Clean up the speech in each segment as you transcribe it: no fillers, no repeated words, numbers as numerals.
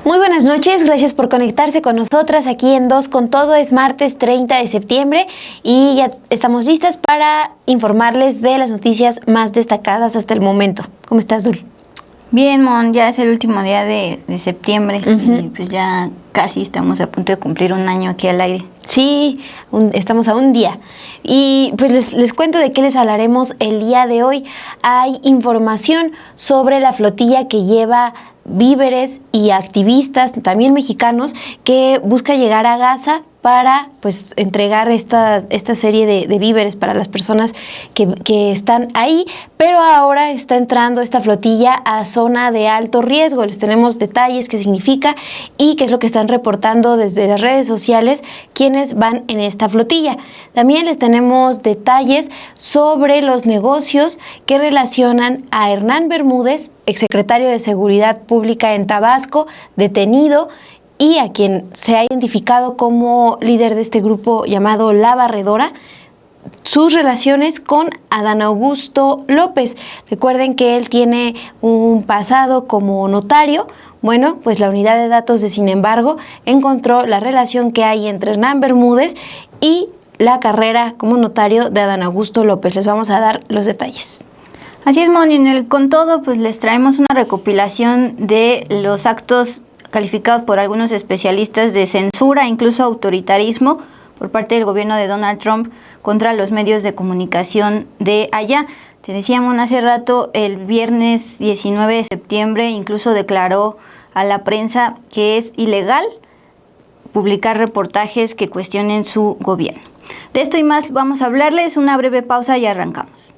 Muy buenas noches, gracias por conectarse con nosotras aquí en Dos con Todo. Es martes 30 de septiembre y ya estamos listas para informarles de las noticias más destacadas hasta el momento. ¿Cómo estás, Dul? Bien, Mon, ya es el último día de septiembre y pues ya casi estamos a punto de cumplir un año aquí al aire. Sí, estamos a un día. Y pues les cuento de qué les hablaremos el día de hoy. Hay información sobre la flotilla que lleva víveres y activistas, también mexicanos, que busca llegar a Gaza para pues entregar esta serie de víveres para las personas que están ahí, pero ahora está entrando esta flotilla a zona de alto riesgo. Les tenemos detalles, qué significa y qué es lo que están reportando desde las redes sociales quienes van en esta flotilla. También les tenemos detalles sobre los negocios que relacionan a Hernán Bermúdez, exsecretario de Seguridad Pública en Tabasco, detenido, y a quien se ha identificado como líder de este grupo llamado La Barredora, sus relaciones con Adán Augusto López. Recuerden que él tiene un pasado como notario. Bueno, pues la unidad de datos de Sin embargo encontró la relación que hay entre Hernán Bermúdez y la carrera como notario de Adán Augusto López. Les vamos a dar los detalles. Así es, Moni, en el Con Todo pues les traemos una recopilación de los actos calificados por algunos especialistas de censura, incluso autoritarismo, por parte del gobierno de Donald Trump contra los medios de comunicación de allá. Te decíamos hace rato, el viernes 19 de septiembre incluso declaró a la prensa que es ilegal publicar reportajes que cuestionen su gobierno. De esto y más vamos a hablarles, una breve pausa y arrancamos.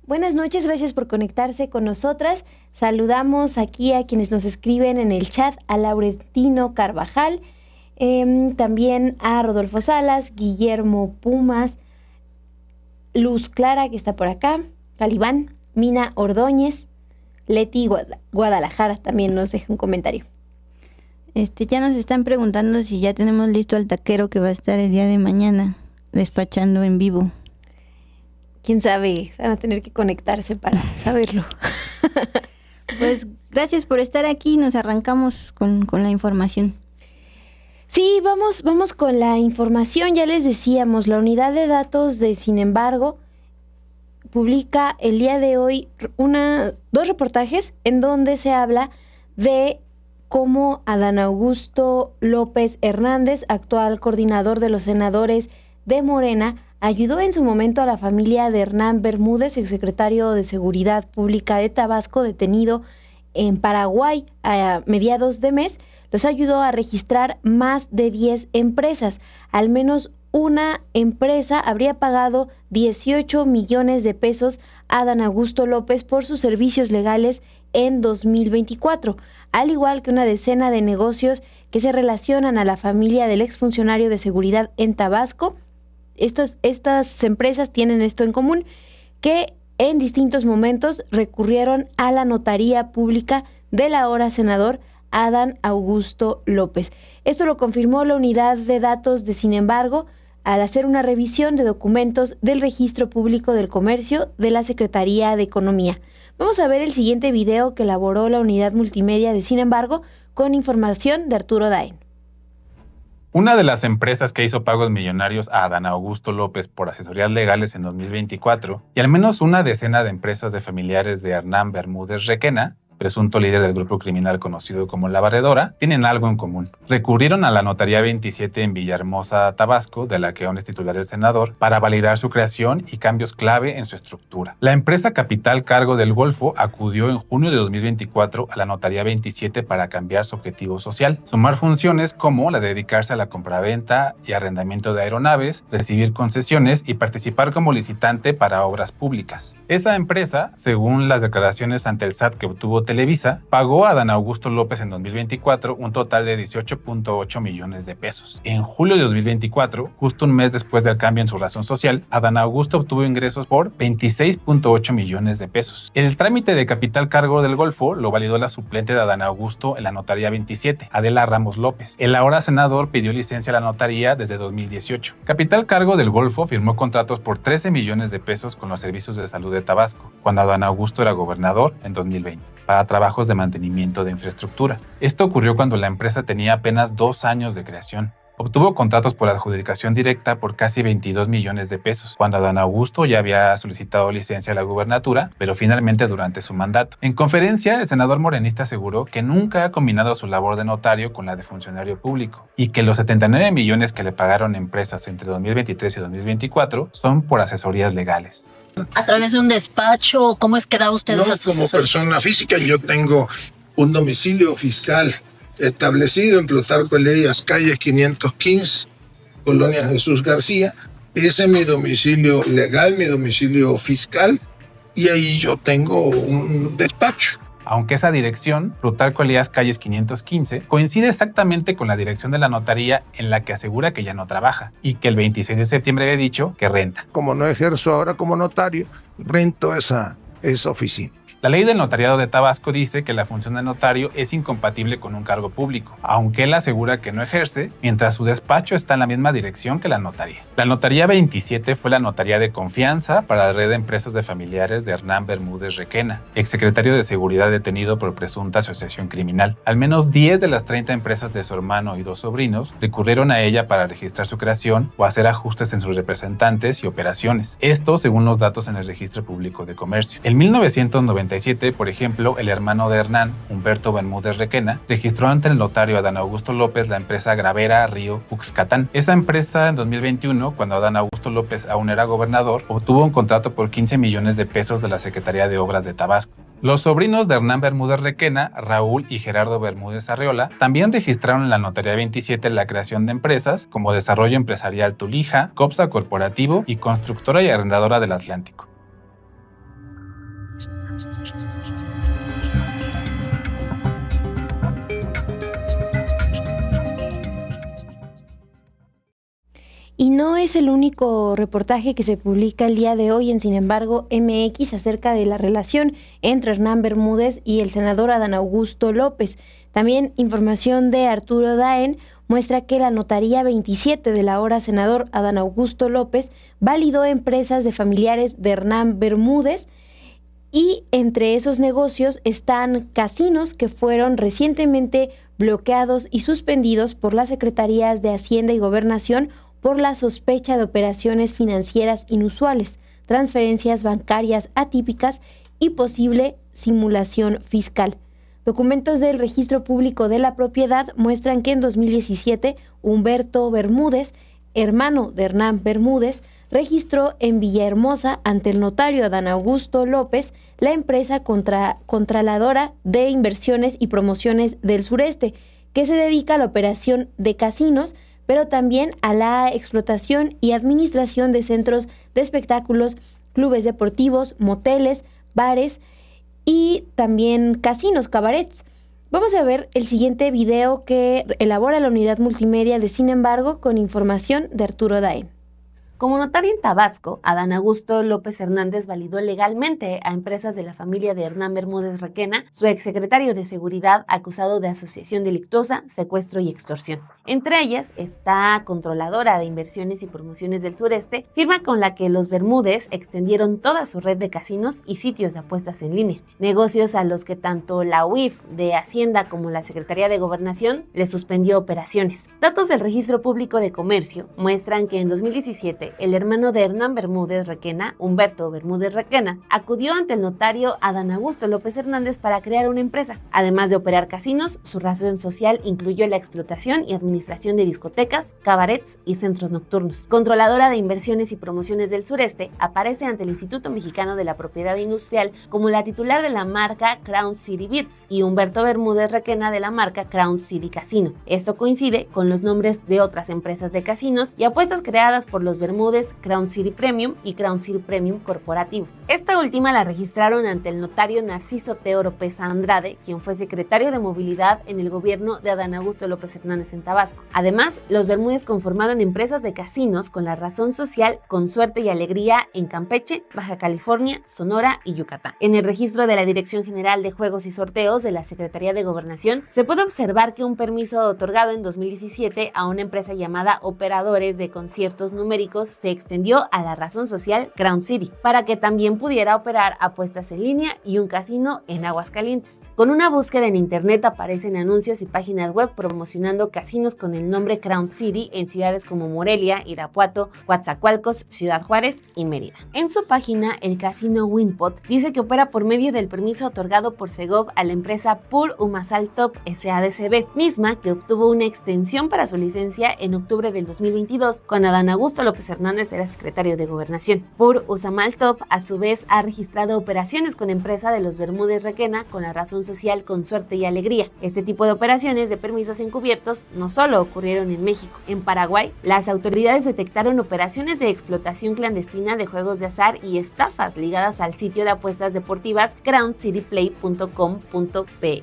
Buenas noches, gracias por conectarse con nosotras. Saludamos aquí a quienes nos escriben en el chat, a Laurentino Carvajal, también a Rodolfo Salas, Guillermo Pumas, Luz Clara, que está por acá, Calibán, Mina Ordóñez, Leti Guadalajara también nos deja un comentario. Ya nos están preguntando si ya tenemos listo al taquero que va a estar el día de mañana despachando en vivo. Quién sabe, van a tener que conectarse para saberlo. Pues gracias por estar aquí, nos arrancamos con la información. Sí, vamos con la información. Ya les decíamos, la unidad de datos de Sin embargo publica el día de hoy dos reportajes en donde se habla de cómo Adán Augusto López Hernández, actual coordinador de los senadores de Morena, ayudó en su momento a la familia de Hernán Bermúdez, exsecretario de Seguridad Pública de Tabasco, detenido en Paraguay a mediados de mes. Los ayudó a registrar más de 10 empresas. Al menos una empresa habría pagado 18 millones de pesos a Adán Augusto López por sus servicios legales en 2024, al igual que una decena de negocios que se relacionan a la familia del exfuncionario de seguridad en Tabasco. Estas empresas tienen esto en común, que en distintos momentos recurrieron a la notaría pública del ahora senador Adán Augusto López. Esto lo confirmó la unidad de datos de Sin embargo al hacer una revisión de documentos del Registro Público del Comercio de la Secretaría de Economía. Vamos a ver el siguiente video que elaboró la unidad multimedia de Sin embargo con información de Arturo Daen. Una de las empresas que hizo pagos millonarios a Adán Augusto López por asesorías legales en 2024 y al menos una decena de empresas de familiares de Hernán Bermúdez Requena presunto líder del grupo criminal conocido como La Barredora, tienen algo en común. Recurrieron a la Notaría 27 en Villahermosa, Tabasco, de la que aún es titular el senador, para validar su creación y cambios clave en su estructura. La empresa Capital Cargo del Golfo acudió en junio de 2024 a la Notaría 27 para cambiar su objetivo social, sumar funciones como la de dedicarse a la compraventa y arrendamiento de aeronaves, recibir concesiones y participar como licitante para obras públicas. Esa empresa, según las declaraciones ante el SAT que obtuvo Televisa, pagó a Adán Augusto López en 2024 un total de 18.8 millones de pesos. En julio de 2024, justo un mes después del cambio en su razón social, Adán Augusto obtuvo ingresos por 26.8 millones de pesos. El trámite de Capital Cargo del Golfo lo validó la suplente de Adán Augusto en la Notaría 27, Adela Ramos López. El ahora senador pidió licencia a la notaría desde 2018. Capital Cargo del Golfo firmó contratos por 13 millones de pesos con los servicios de salud de Tabasco, cuando Adán Augusto era gobernador en 2020, para trabajos de mantenimiento de infraestructura. Esto ocurrió cuando la empresa tenía apenas 2 años de creación. Obtuvo contratos por adjudicación directa por casi 22 millones de pesos, cuando Adán Augusto ya había solicitado licencia a la gubernatura, pero finalmente durante su mandato. En conferencia, el senador morenista aseguró que nunca ha combinado su labor de notario con la de funcionario público y que los 79 millones que le pagaron empresas entre 2023 y 2024 son por asesorías legales. ¿A través de un despacho? ¿Cómo es que da usted esas asesorías? Como persona física, yo tengo un domicilio fiscal establecido en Plutarco Elías, calle 515, Colonia Jesús García. Ese es mi domicilio legal, mi domicilio fiscal, y ahí yo tengo un despacho. Aunque esa dirección, Plutarco Elías Calles 515, coincide exactamente con la dirección de la notaría en la que asegura que ya no trabaja y que el 26 de septiembre había dicho que renta. Como no ejerzo ahora como notario, rento esa oficina. La ley del notariado de Tabasco dice que la función de notario es incompatible con un cargo público, aunque él asegura que no ejerce, mientras su despacho está en la misma dirección que la notaría. La Notaría 27 fue la notaría de confianza para la red de empresas de familiares de Hernán Bermúdez Requena, exsecretario de Seguridad detenido por presunta asociación criminal. Al menos 10 de las 30 empresas de su hermano y 2 sobrinos recurrieron a ella para registrar su creación o hacer ajustes en sus representantes y operaciones. Esto según los datos en el Registro Público de Comercio. En 1997, por ejemplo, el hermano de Hernán, Humberto Bermúdez Requena, registró ante el notario Adán Augusto López la empresa Gravera Río Uxcatán. Esa empresa en 2021, cuando Adán Augusto López aún era gobernador, obtuvo un contrato por 15 millones de pesos de la Secretaría de Obras de Tabasco. Los sobrinos de Hernán Bermúdez Requena, Raúl y Gerardo Bermúdez Arreola, también registraron en la Notaría 27 la creación de empresas como Desarrollo Empresarial Tulija, Copsa Corporativo y Constructora y Arrendadora del Atlántico. Y no es el único reportaje que se publica el día de hoy en Sin embargo MX acerca de la relación entre Hernán Bermúdez y el senador Adán Augusto López. También información de Arturo Daen muestra que la Notaría 27 del ahora senador Adán Augusto López validó empresas de familiares de Hernán Bermúdez y entre esos negocios están casinos que fueron recientemente bloqueados y suspendidos por las Secretarías de Hacienda y Gobernación por la sospecha de operaciones financieras inusuales, transferencias bancarias atípicas y posible simulación fiscal. Documentos del Registro Público de la Propiedad muestran que en 2017 Humberto Bermúdez, hermano de Hernán Bermúdez, registró en Villahermosa ante el notario Adán Augusto López la empresa Contraladora de Inversiones y Promociones del Sureste, que se dedica a la operación de casinos, pero también a la explotación y administración de centros de espectáculos, clubes deportivos, moteles, bares y también casinos, cabarets. Vamos a ver el siguiente video que elabora la unidad multimedia de Sin embargo con información de Arturo Daen. Como notario en Tabasco, Adán Augusto López Hernández validó legalmente a empresas de la familia de Hernán Bermúdez Requena, su exsecretario de Seguridad acusado de asociación delictuosa, secuestro y extorsión. Entre ellas está Controladora de Inversiones y Promociones del Sureste, firma con la que los Bermúdez extendieron toda su red de casinos y sitios de apuestas en línea, negocios a los que tanto la UIF de Hacienda como la Secretaría de Gobernación le suspendió operaciones. Datos del Registro Público de Comercio muestran que en 2017 sureste, el hermano de Hernán Bermúdez Requena, Humberto Bermúdez Requena, acudió ante el notario Adán Augusto López Hernández para crear una empresa. Además de operar casinos, su razón social incluyó la explotación y administración de discotecas, cabarets y centros nocturnos. Controladora de inversiones y promociones del sureste, aparece ante el Instituto Mexicano de la Propiedad Industrial como la titular de la marca Crown City Beats y Humberto Bermúdez Requena de la marca Crown City Casino. Esto coincide con los nombres de otras empresas de casinos y apuestas creadas por los Bermúdez, Crown City Premium y Crown City Premium Corporativo. Esta última la registraron ante el notario Narciso Teo Oropesa Andrade, quien fue secretario de Movilidad en el gobierno de Adán Augusto López Hernández en Tabasco. Además, los Bermúdez conformaron empresas de casinos con la razón social Con Suerte y Alegría en Campeche, Baja California, Sonora y Yucatán. En el registro de la Dirección General de Juegos y Sorteos de la Secretaría de Gobernación, se puede observar que un permiso otorgado en 2017 a una empresa llamada Operadores de Conciertos Numéricos se extendió a la razón social Crown City, para que también pudiera operar apuestas en línea y un casino en Aguascalientes. Con una búsqueda en internet aparecen anuncios y páginas web promocionando casinos con el nombre Crown City en ciudades como Morelia, Irapuato, Coatzacoalcos, Ciudad Juárez y Mérida. En su página, el casino Winpot dice que opera por medio del permiso otorgado por Segov a la empresa Pur Umasal Top SADCB, misma que obtuvo una extensión para su licencia en octubre del 2022, cuando Adán Augusto López Hernández era secretario de Gobernación. Pur Usamal Top, a su vez, ha registrado operaciones con empresa de los Bermúdez Requena con la razón social Con Suerte y Alegría. Este tipo de operaciones de permisos encubiertos no solo ocurrieron en México. En Paraguay, las autoridades detectaron operaciones de explotación clandestina de juegos de azar y estafas ligadas al sitio de apuestas deportivas crowncityplay.com.py,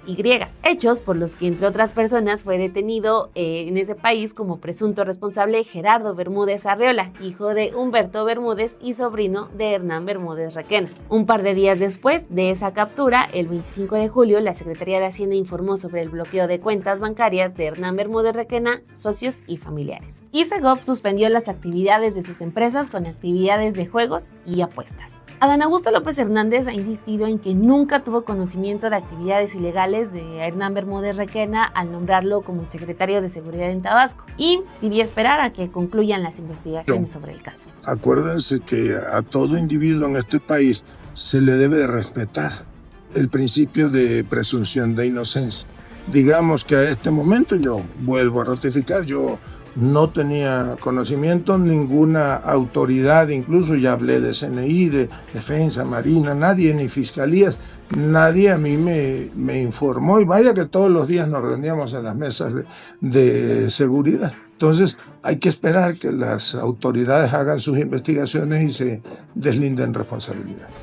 hechos por los que, entre otras personas, fue detenido en ese país como presunto responsable Gerardo Bermúdez Arreola, hijo de Humberto Bermúdez y sobrino de Hernán Bermúdez Requena. Un par de días después de esa captura, el 25 de julio, la Secretaría de Hacienda informó sobre el bloqueo de cuentas bancarias de Hernán Bermúdez Requena, socios y familiares. Y Segov suspendió las actividades de sus empresas con actividades de juegos y apuestas. Adán Augusto López Hernández ha insistido en que nunca tuvo conocimiento de actividades ilegales de Hernán Bermúdez Requena al nombrarlo como secretario de Seguridad en Tabasco y pidió esperar a que concluyan las investigaciones sobre el caso. Acuérdense que a todo individuo en este país se le debe de respetar el principio de presunción de inocencia. Digamos que a este momento, yo vuelvo a ratificar, yo no tenía conocimiento, ninguna autoridad, incluso ya hablé de CNI, de Defensa, Marina, nadie, ni fiscalías, nadie a mí me informó, y vaya que todos los días nos reuníamos en las mesas de seguridad. Entonces hay que esperar que las autoridades hagan sus investigaciones y se deslinden responsabilidades.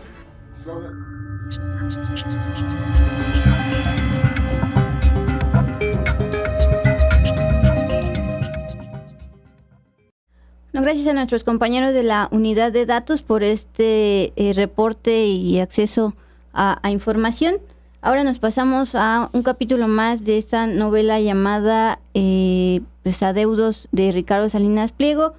Gracias a nuestros compañeros de la unidad de datos por este reporte y acceso a información. Ahora nos pasamos a un capítulo más de esta novela llamada Adeudos de Ricardo Salinas Pliego.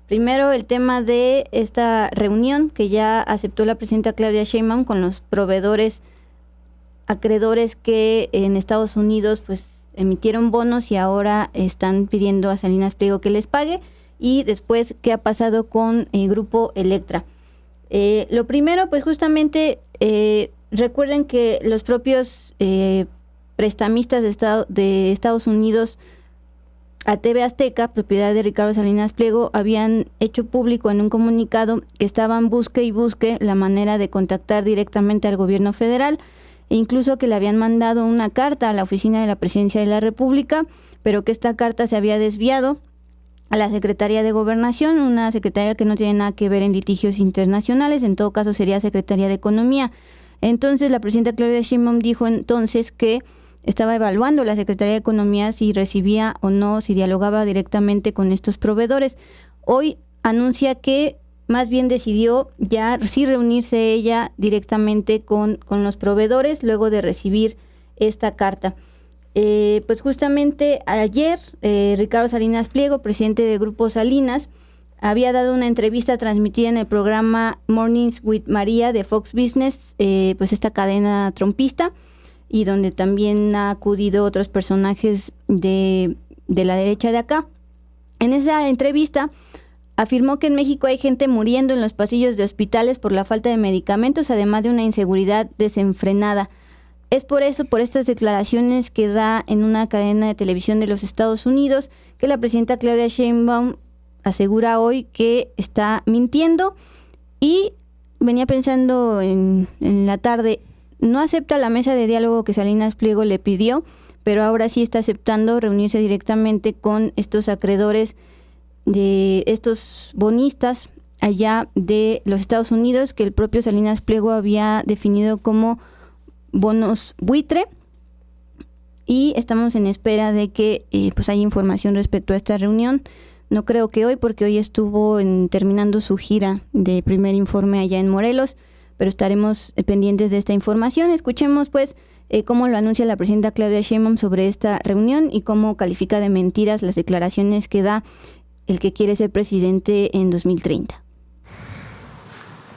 Primero, el tema de esta reunión que ya aceptó la presidenta Claudia Sheinbaum con los proveedores acreedores que en Estados Unidos pues emitieron bonos y ahora están pidiendo a Salinas Pliego que les pague. Y después, ¿qué ha pasado con el Grupo Electra? Lo primero, pues justamente recuerden que los propios prestamistas de Estados Unidos a TV Azteca, propiedad de Ricardo Salinas Pliego, habían hecho público en un comunicado que estaban busque y busque la manera de contactar directamente al gobierno federal, e incluso que le habían mandado una carta a la oficina de la Presidencia de la República, pero que esta carta se había desviado a la Secretaría de Gobernación, una secretaría que no tiene nada que ver en litigios internacionales, en todo caso sería Secretaría de Economía. Entonces la presidenta Claudia Sheinbaum dijo entonces que estaba evaluando la Secretaría de Economía si recibía o no, si dialogaba directamente con estos proveedores. Hoy anuncia que más bien decidió ya sí reunirse ella directamente con los proveedores luego de recibir esta carta. Pues justamente ayer Ricardo Salinas Pliego, presidente de Grupo Salinas, había dado una entrevista transmitida en el programa Mornings with María de Fox Business, pues esta cadena trompista, y donde también ha acudido otros personajes de la derecha de acá. En esa entrevista Afirmó que en México hay gente muriendo en los pasillos de hospitales por la falta de medicamentos, además de una inseguridad desenfrenada. Es por estas declaraciones que da en una cadena de televisión de los Estados Unidos, que la presidenta Claudia Sheinbaum asegura hoy que está mintiendo. Y venía pensando en la tarde, no acepta la mesa de diálogo que Salinas Pliego le pidió, pero ahora sí está aceptando reunirse directamente con estos acreedores, de estos bonistas allá de los Estados Unidos, que el propio Salinas Pliego había definido como bonos buitre, y estamos en espera de que pues haya información respecto a esta reunión. No creo que hoy, porque hoy estuvo terminando su gira de primer informe allá en Morelos, pero estaremos pendientes de esta información. Escuchemos pues cómo lo anuncia la presidenta Claudia Sheinbaum sobre esta reunión y cómo califica de mentiras las declaraciones que da el que quiere ser presidente en 2030.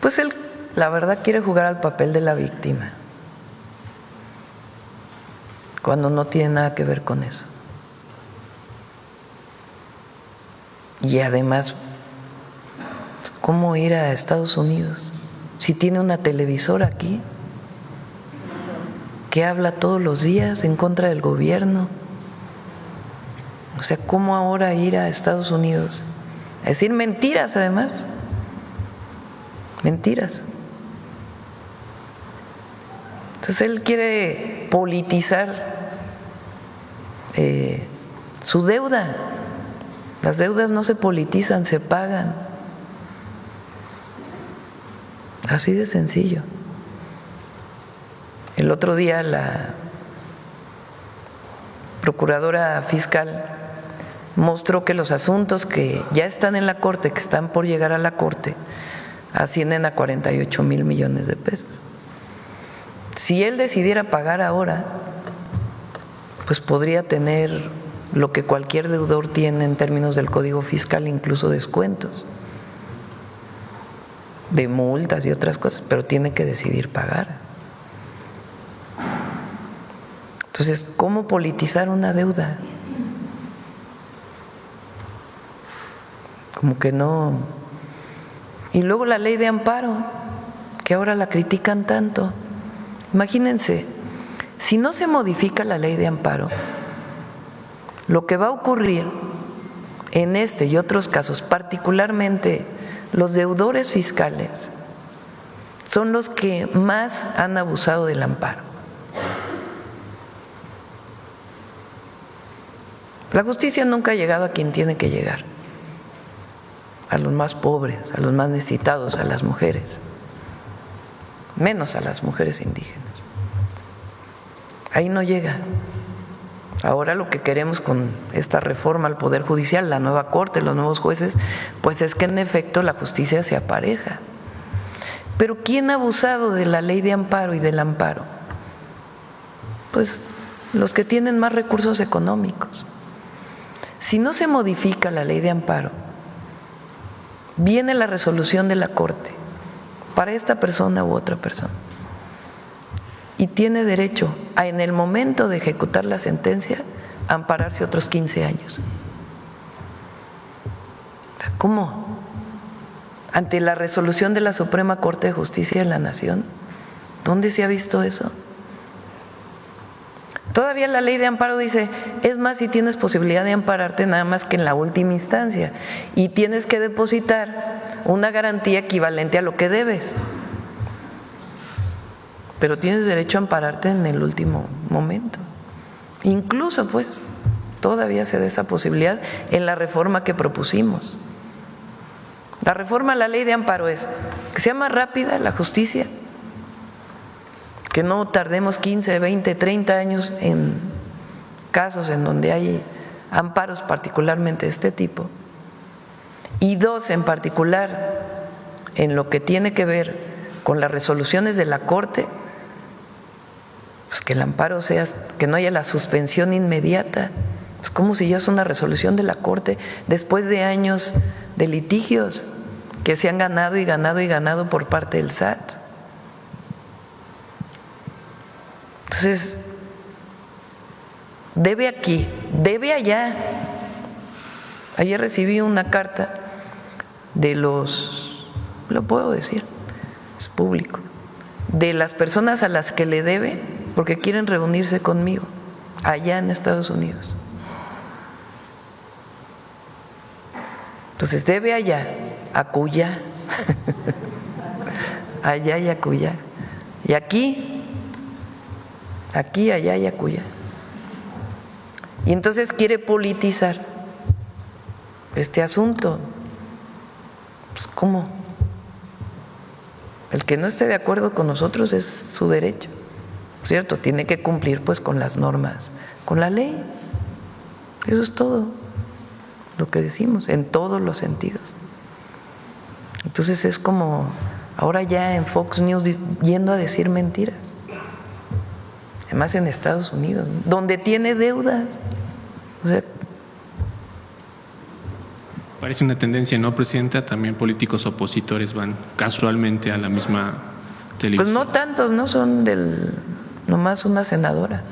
Pues él, la verdad, quiere jugar al papel de la víctima, cuando no tiene nada que ver con eso. Y además, ¿cómo ir a Estados Unidos si tiene una televisora aquí que habla todos los días en contra del gobierno? O sea, ¿cómo ahora ir a Estados Unidos? A decir mentiras, además. Mentiras. Entonces él quiere politizar su deuda. Las deudas no se politizan, se pagan. Así de sencillo. El otro día la procuradora fiscal mostró que los asuntos que ya están en la Corte, que están por llegar a la Corte, ascienden a 48,000 millones de pesos. Si él decidiera pagar ahora, pues podría tener lo que cualquier deudor tiene en términos del Código Fiscal, incluso descuentos de multas y otras cosas, pero tiene que decidir pagar. Entonces, ¿cómo politizar una deuda? Como que no. Y luego la ley de amparo, que ahora la critican tanto. Imagínense, si no se modifica la ley de amparo, lo que va a ocurrir en este y otros casos, particularmente los deudores fiscales, son los que más han abusado del amparo. La justicia nunca ha llegado a quien tiene que llegar, a los más pobres, a los más necesitados, a las mujeres, menos a las mujeres indígenas. Ahí no llega. Ahora lo que queremos con esta reforma al Poder Judicial, la nueva Corte, los nuevos jueces, pues es que en efecto la justicia se apareja. Pero ¿quién ha abusado de la ley de amparo y del amparo? Pues los que tienen más recursos económicos. Si no se modifica la ley de amparo, viene la resolución de la Corte para esta persona u otra persona y tiene derecho a, en el momento de ejecutar la sentencia, a ampararse otros 15 años. ¿Cómo? Ante la resolución de la Suprema Corte de Justicia de la Nación, ¿dónde se ha visto eso? Todavía la ley de amparo dice, es más, si tienes posibilidad de ampararte, nada más que en la última instancia, y tienes que depositar una garantía equivalente a lo que debes, pero tienes derecho a ampararte en el último momento. Incluso, pues, todavía se da esa posibilidad en la reforma que propusimos. La reforma a la ley de amparo es que sea más rápida la justicia, que no tardemos 15, 20, 30 años en casos en donde hay amparos particularmente de este tipo. Y dos, en particular, en lo que tiene que ver con las resoluciones de la Corte, pues que el amparo sea, que no haya la suspensión inmediata. Es como si ya es una resolución de la Corte después de años de litigios que se han ganado y ganado y ganado por parte del SAT. Entonces, debe aquí, debe allá. Ayer recibí una carta de los, lo puedo decir, es público, de las personas a las que le debe porque quieren reunirse conmigo allá en Estados Unidos. Entonces debe allá, acullá, allá y acullá, y aquí, allá y acullá. Y entonces quiere politizar este asunto. Pues, ¿cómo? El que no esté de acuerdo con nosotros es su derecho, ¿cierto? Tiene que cumplir pues con las normas, con la ley. Eso es todo lo que decimos, en todos los sentidos. Entonces es como ahora ya en Fox News yendo a decir mentiras. Además en Estados Unidos, donde tiene deudas. O sea, parece una tendencia, ¿no, Presidenta? También políticos opositores van casualmente a la misma televisión. Pues no tantos, ¿no? Son nomás una senadora.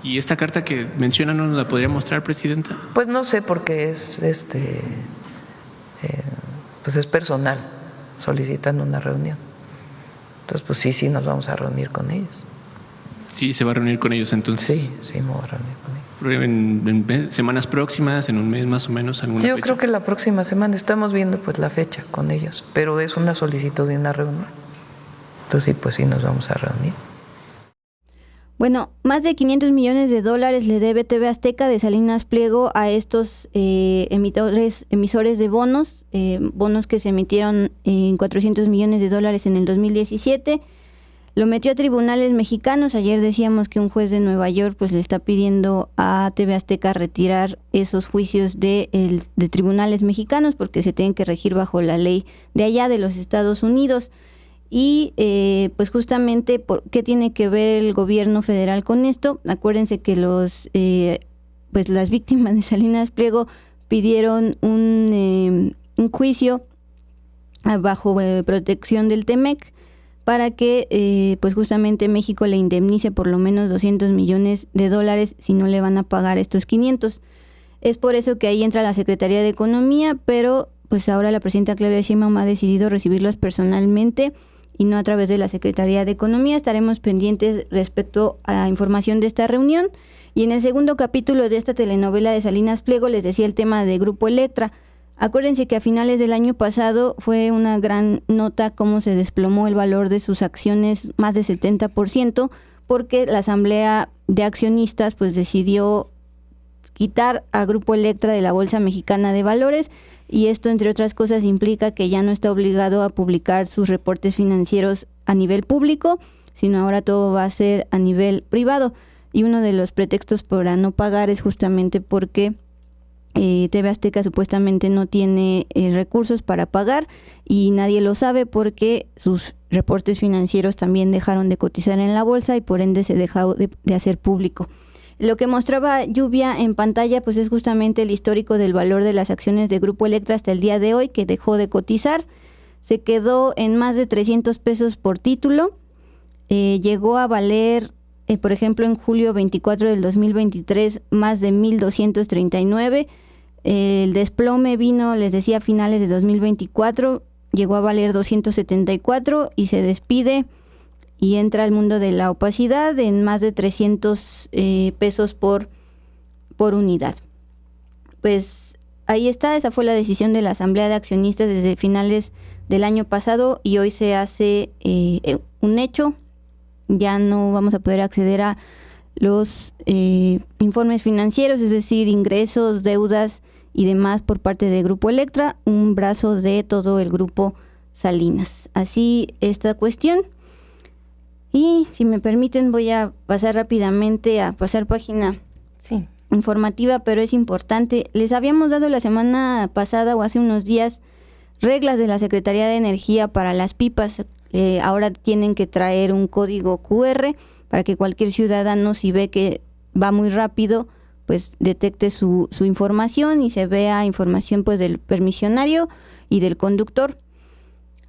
¿Y esta carta que menciona no nos la podría mostrar, Presidenta? Pues no sé, porque es pues es personal, solicitan una reunión. Entonces, pues sí, nos vamos a reunir con ellos. Sí, se va a reunir con ellos entonces. Sí, me voy a reunir con ellos. En semanas próximas, en un mes más o menos, alguna Yo fecha. creo que la próxima semana estamos viendo pues la fecha con ellos, pero es una solicitud de una reunión. Entonces, pues sí, nos vamos a reunir. Bueno, más de $500 millones le debe TV Azteca de Salinas Pliego a estos emisores de bonos, bonos que se emitieron en $400 millones en el 2017. Lo metió a tribunales mexicanos. Ayer decíamos que un juez de Nueva York pues le está pidiendo a TV Azteca retirar esos juicios de tribunales mexicanos porque se tienen que regir bajo la ley de allá de los Estados Unidos. Y pues justamente, ¿qué tiene que ver el gobierno federal con esto? Acuérdense que las víctimas de Salinas Pliego pidieron un juicio bajo protección del TEMEC para que pues justamente México le indemnice por lo menos $200 millones si no le van a pagar estos 500. Es por eso que ahí entra la Secretaría de Economía, pero pues ahora la presidenta Claudia Sheinbaum ha decidido recibirlos personalmente y no a través de la Secretaría de Economía. Estaremos pendientes respecto a información de esta reunión. Y en el segundo capítulo de esta telenovela de Salinas Pliego les decía el tema de Grupo Electra. Acuérdense que a finales del año pasado fue una gran nota cómo se desplomó el valor de sus acciones más de 70%, porque la Asamblea de Accionistas pues decidió quitar a Grupo Electra de la Bolsa Mexicana de Valores, y esto, entre otras cosas, implica que ya no está obligado a publicar sus reportes financieros a nivel público, sino ahora todo va a ser a nivel privado. Y uno de los pretextos para no pagar es justamente porque TV Azteca supuestamente no tiene recursos para pagar, y nadie lo sabe porque sus reportes financieros también dejaron de cotizar en la bolsa y por ende se dejó de hacer público. Lo que mostraba Lluvia en pantalla pues es justamente el histórico del valor de las acciones de Grupo Electra hasta el día de hoy, que dejó de cotizar. Se quedó en más de 300 pesos por título. Llegó a valer, por ejemplo, en julio 24 del 2023, más de 1,239. El desplome vino, les decía, a finales de 2024, llegó a valer 274 y se despide y entra al mundo de la opacidad en más de 300 pesos por unidad. Pues ahí está, esa fue la decisión de la Asamblea de Accionistas desde finales del año pasado y hoy se hace un hecho. Ya no vamos a poder acceder a los informes financieros, es decir, ingresos, deudas y demás por parte de Grupo Electra, un brazo de todo el Grupo Salinas. Así esta cuestión. Y si me permiten voy a pasar rápidamente a pasar página informativa, pero es importante. Les habíamos dado la semana pasada o hace unos días reglas de la Secretaría de Energía para las pipas. Ahora tienen que traer un código QR para que cualquier ciudadano, si ve que va muy rápido, pues detecte su información y se vea información pues del permisionario y del conductor.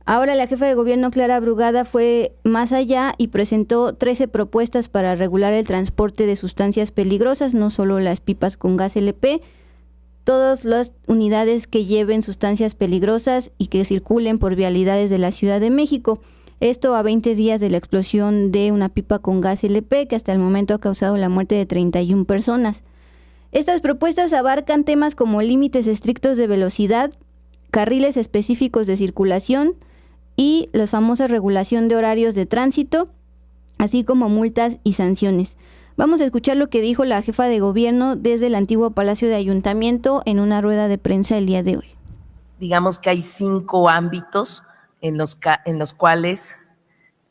Ahora la jefa de gobierno, Clara Brugada, fue más allá y presentó 13 propuestas para regular el transporte de sustancias peligrosas, no solo las pipas con gas LP, todas las unidades que lleven sustancias peligrosas y que circulen por vialidades de la Ciudad de México. Esto a 20 días de la explosión de una pipa con gas LP que hasta el momento ha causado la muerte de 31 personas. Estas propuestas abarcan temas como límites estrictos de velocidad, carriles específicos de circulación y la famosa regulación de horarios de tránsito, así como multas y sanciones. Vamos a escuchar lo que dijo la jefa de gobierno desde el antiguo Palacio de Ayuntamiento en una rueda de prensa el día de hoy. Digamos que hay 5 ámbitos en los cuales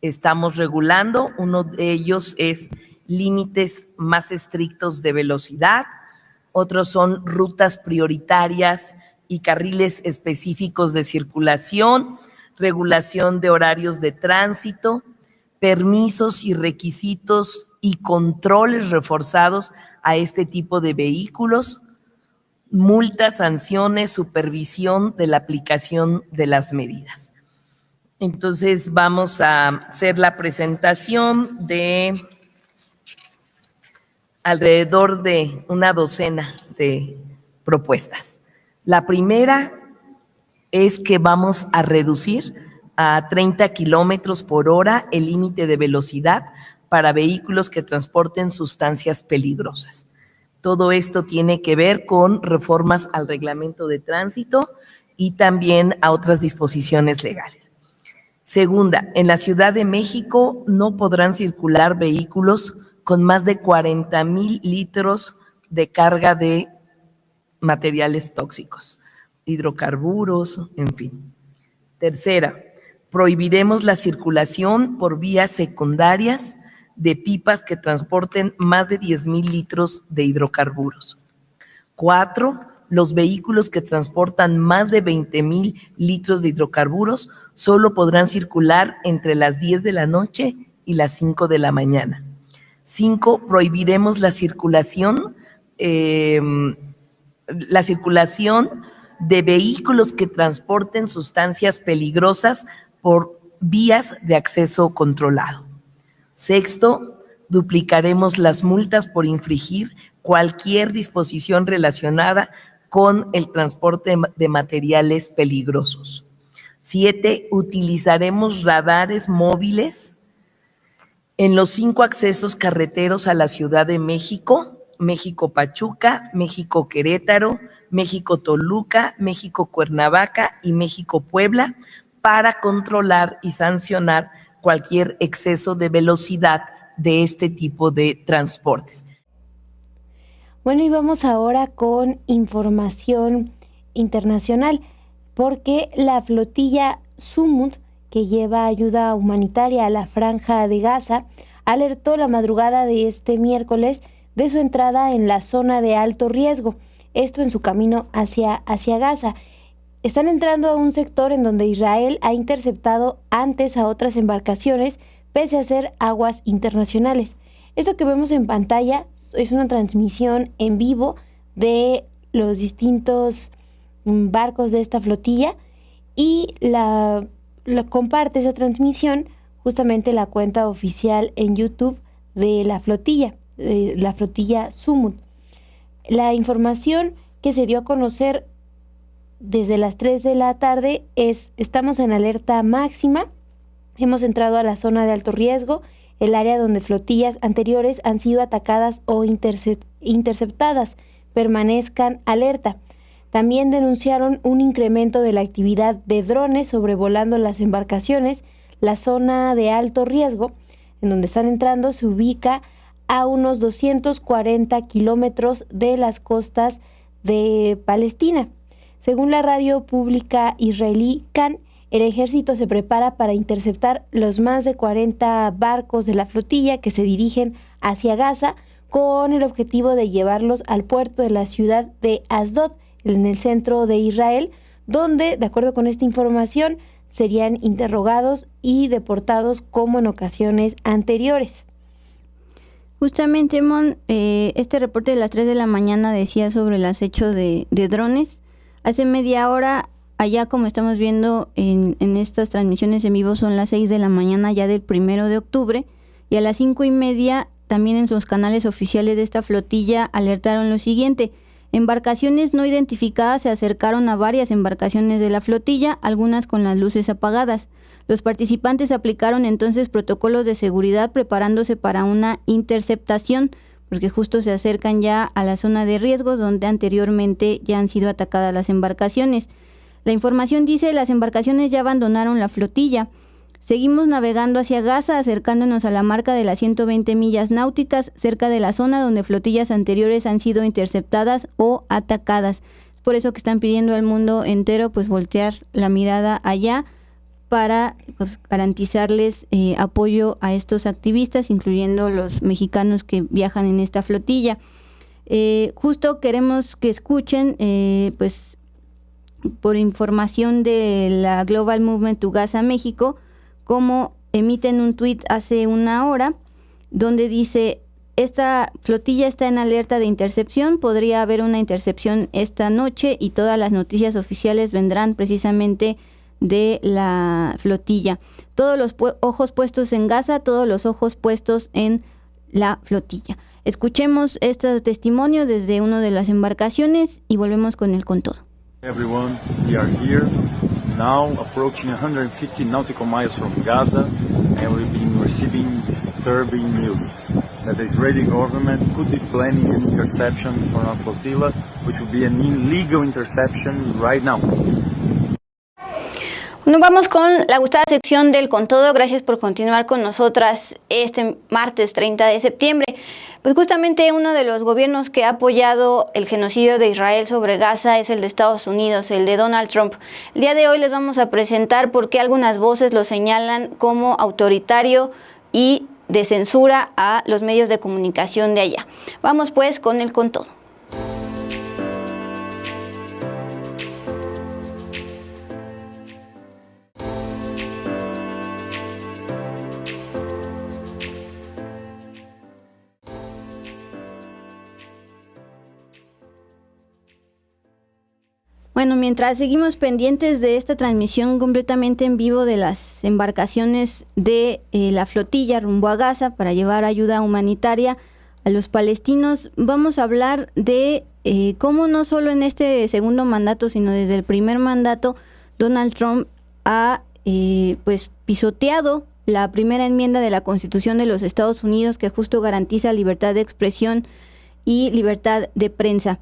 estamos regulando. Uno de ellos es límites más estrictos de velocidad, otros son rutas prioritarias y carriles específicos de circulación, regulación de horarios de tránsito, permisos y requisitos y controles reforzados a este tipo de vehículos, multas, sanciones, supervisión de la aplicación de las medidas. Entonces vamos a hacer la presentación de alrededor de una docena de propuestas. La primera es que vamos a reducir a 30 kilómetros por hora el límite de velocidad para vehículos que transporten sustancias peligrosas. Todo esto tiene que ver con reformas al reglamento de tránsito y también a otras disposiciones legales. Segunda, en la Ciudad de México no podrán circular vehículos con más de 40,000 litros de carga de materiales tóxicos, hidrocarburos, en fin. Tercera, prohibiremos la circulación por vías secundarias de pipas que transporten más de 10,000 litros de hidrocarburos. 4, los vehículos que transportan más de 20,000 litros de hidrocarburos solo podrán circular entre las 10 de la noche y las 5 de la mañana. 5, prohibiremos la circulación de vehículos que transporten sustancias peligrosas por vías de acceso controlado. 6, duplicaremos las multas por infringir cualquier disposición relacionada con el transporte de materiales peligrosos. 7, utilizaremos radares móviles en los 5 accesos carreteros a la Ciudad de México: México-Pachuca, México-Querétaro, México-Toluca, México-Cuernavaca y México-Puebla, para controlar y sancionar cualquier exceso de velocidad de este tipo de transportes. Bueno, y vamos ahora con información internacional, porque la flotilla Sumud, que lleva ayuda humanitaria a la Franja de Gaza, alertó la madrugada de este miércoles de su entrada en la zona de alto riesgo, esto en su camino hacia Gaza. Están entrando a un sector en donde Israel ha interceptado antes a otras embarcaciones, pese a ser aguas internacionales. Esto que vemos en pantalla es una transmisión en vivo de los distintos barcos de esta flotilla, y la comparte esa transmisión justamente la cuenta oficial en YouTube de la flotilla Sumud. La información que se dio a conocer desde las 3 de la tarde estamos en alerta máxima, hemos entrado a la zona de alto riesgo, el área donde flotillas anteriores han sido atacadas o interceptadas, permanezcan alerta. También denunciaron un incremento de la actividad de drones sobrevolando las embarcaciones. La zona de alto riesgo en donde están entrando se ubica a unos 240 kilómetros de las costas de Palestina. Según la radio pública israelí Kan, el ejército se prepara para interceptar los más de 40 barcos de la flotilla que se dirigen hacia Gaza, con el objetivo de llevarlos al puerto de la ciudad de Asdod, en el centro de Israel, donde, de acuerdo con esta información, serían interrogados y deportados como en ocasiones anteriores. Justamente, Mon, este reporte de las 3 de la mañana decía sobre el acecho de drones. Hace media hora, allá como estamos viendo en estas transmisiones en vivo, son las 6 de la mañana ya del 1 de octubre, y a las 5:30 también en sus canales oficiales de esta flotilla alertaron lo siguiente: Embarcaciones no identificadas se acercaron a varias embarcaciones de la flotilla, algunas con las luces apagadas. Los participantes aplicaron entonces protocolos de seguridad preparándose para una interceptación, porque justo se acercan ya a la zona de riesgos donde anteriormente ya han sido atacadas las embarcaciones. La información dice: las embarcaciones ya abandonaron la flotilla. Seguimos navegando hacia Gaza, acercándonos a la marca de las 120 millas náuticas, cerca de la zona donde flotillas anteriores han sido interceptadas o atacadas. Es por eso que están pidiendo al mundo entero pues voltear la mirada allá para pues, garantizarles apoyo a estos activistas, incluyendo los mexicanos que viajan en esta flotilla. Justo queremos que escuchen pues por información de la Global Movement to Gaza México, como emiten un tuit hace una hora, donde dice: esta flotilla está en alerta de intercepción, podría haber una intercepción esta noche y todas las noticias oficiales vendrán precisamente de la flotilla. Todos los ojos puestos en Gaza, todos los ojos puestos en la flotilla. Escuchemos este testimonio desde una de las embarcaciones y volvemos con el con todo. Everyone, we are here now approaching 150 nautical miles from Gaza, and we've been receiving disturbing news that the Israeli government could be planning an interception for our flotilla, which would be an illegal interception right now. Bueno, vamos con la gustada sección del Con Todo. Gracias por continuar con nosotras este martes 30 de septiembre. Pues justamente uno de los gobiernos que ha apoyado el genocidio de Israel sobre Gaza es el de Estados Unidos, el de Donald Trump. El día de hoy les vamos a presentar por qué algunas voces lo señalan como autoritario y de censura a los medios de comunicación de allá. Vamos pues con el Con Todo. Bueno, mientras seguimos pendientes de esta transmisión completamente en vivo de las embarcaciones de la flotilla rumbo a Gaza para llevar ayuda humanitaria a los palestinos, vamos a hablar de cómo no solo en este segundo mandato, sino desde el primer mandato, Donald Trump ha pues pisoteado la primera enmienda de la Constitución de los Estados Unidos, que justo garantiza libertad de expresión y libertad de prensa.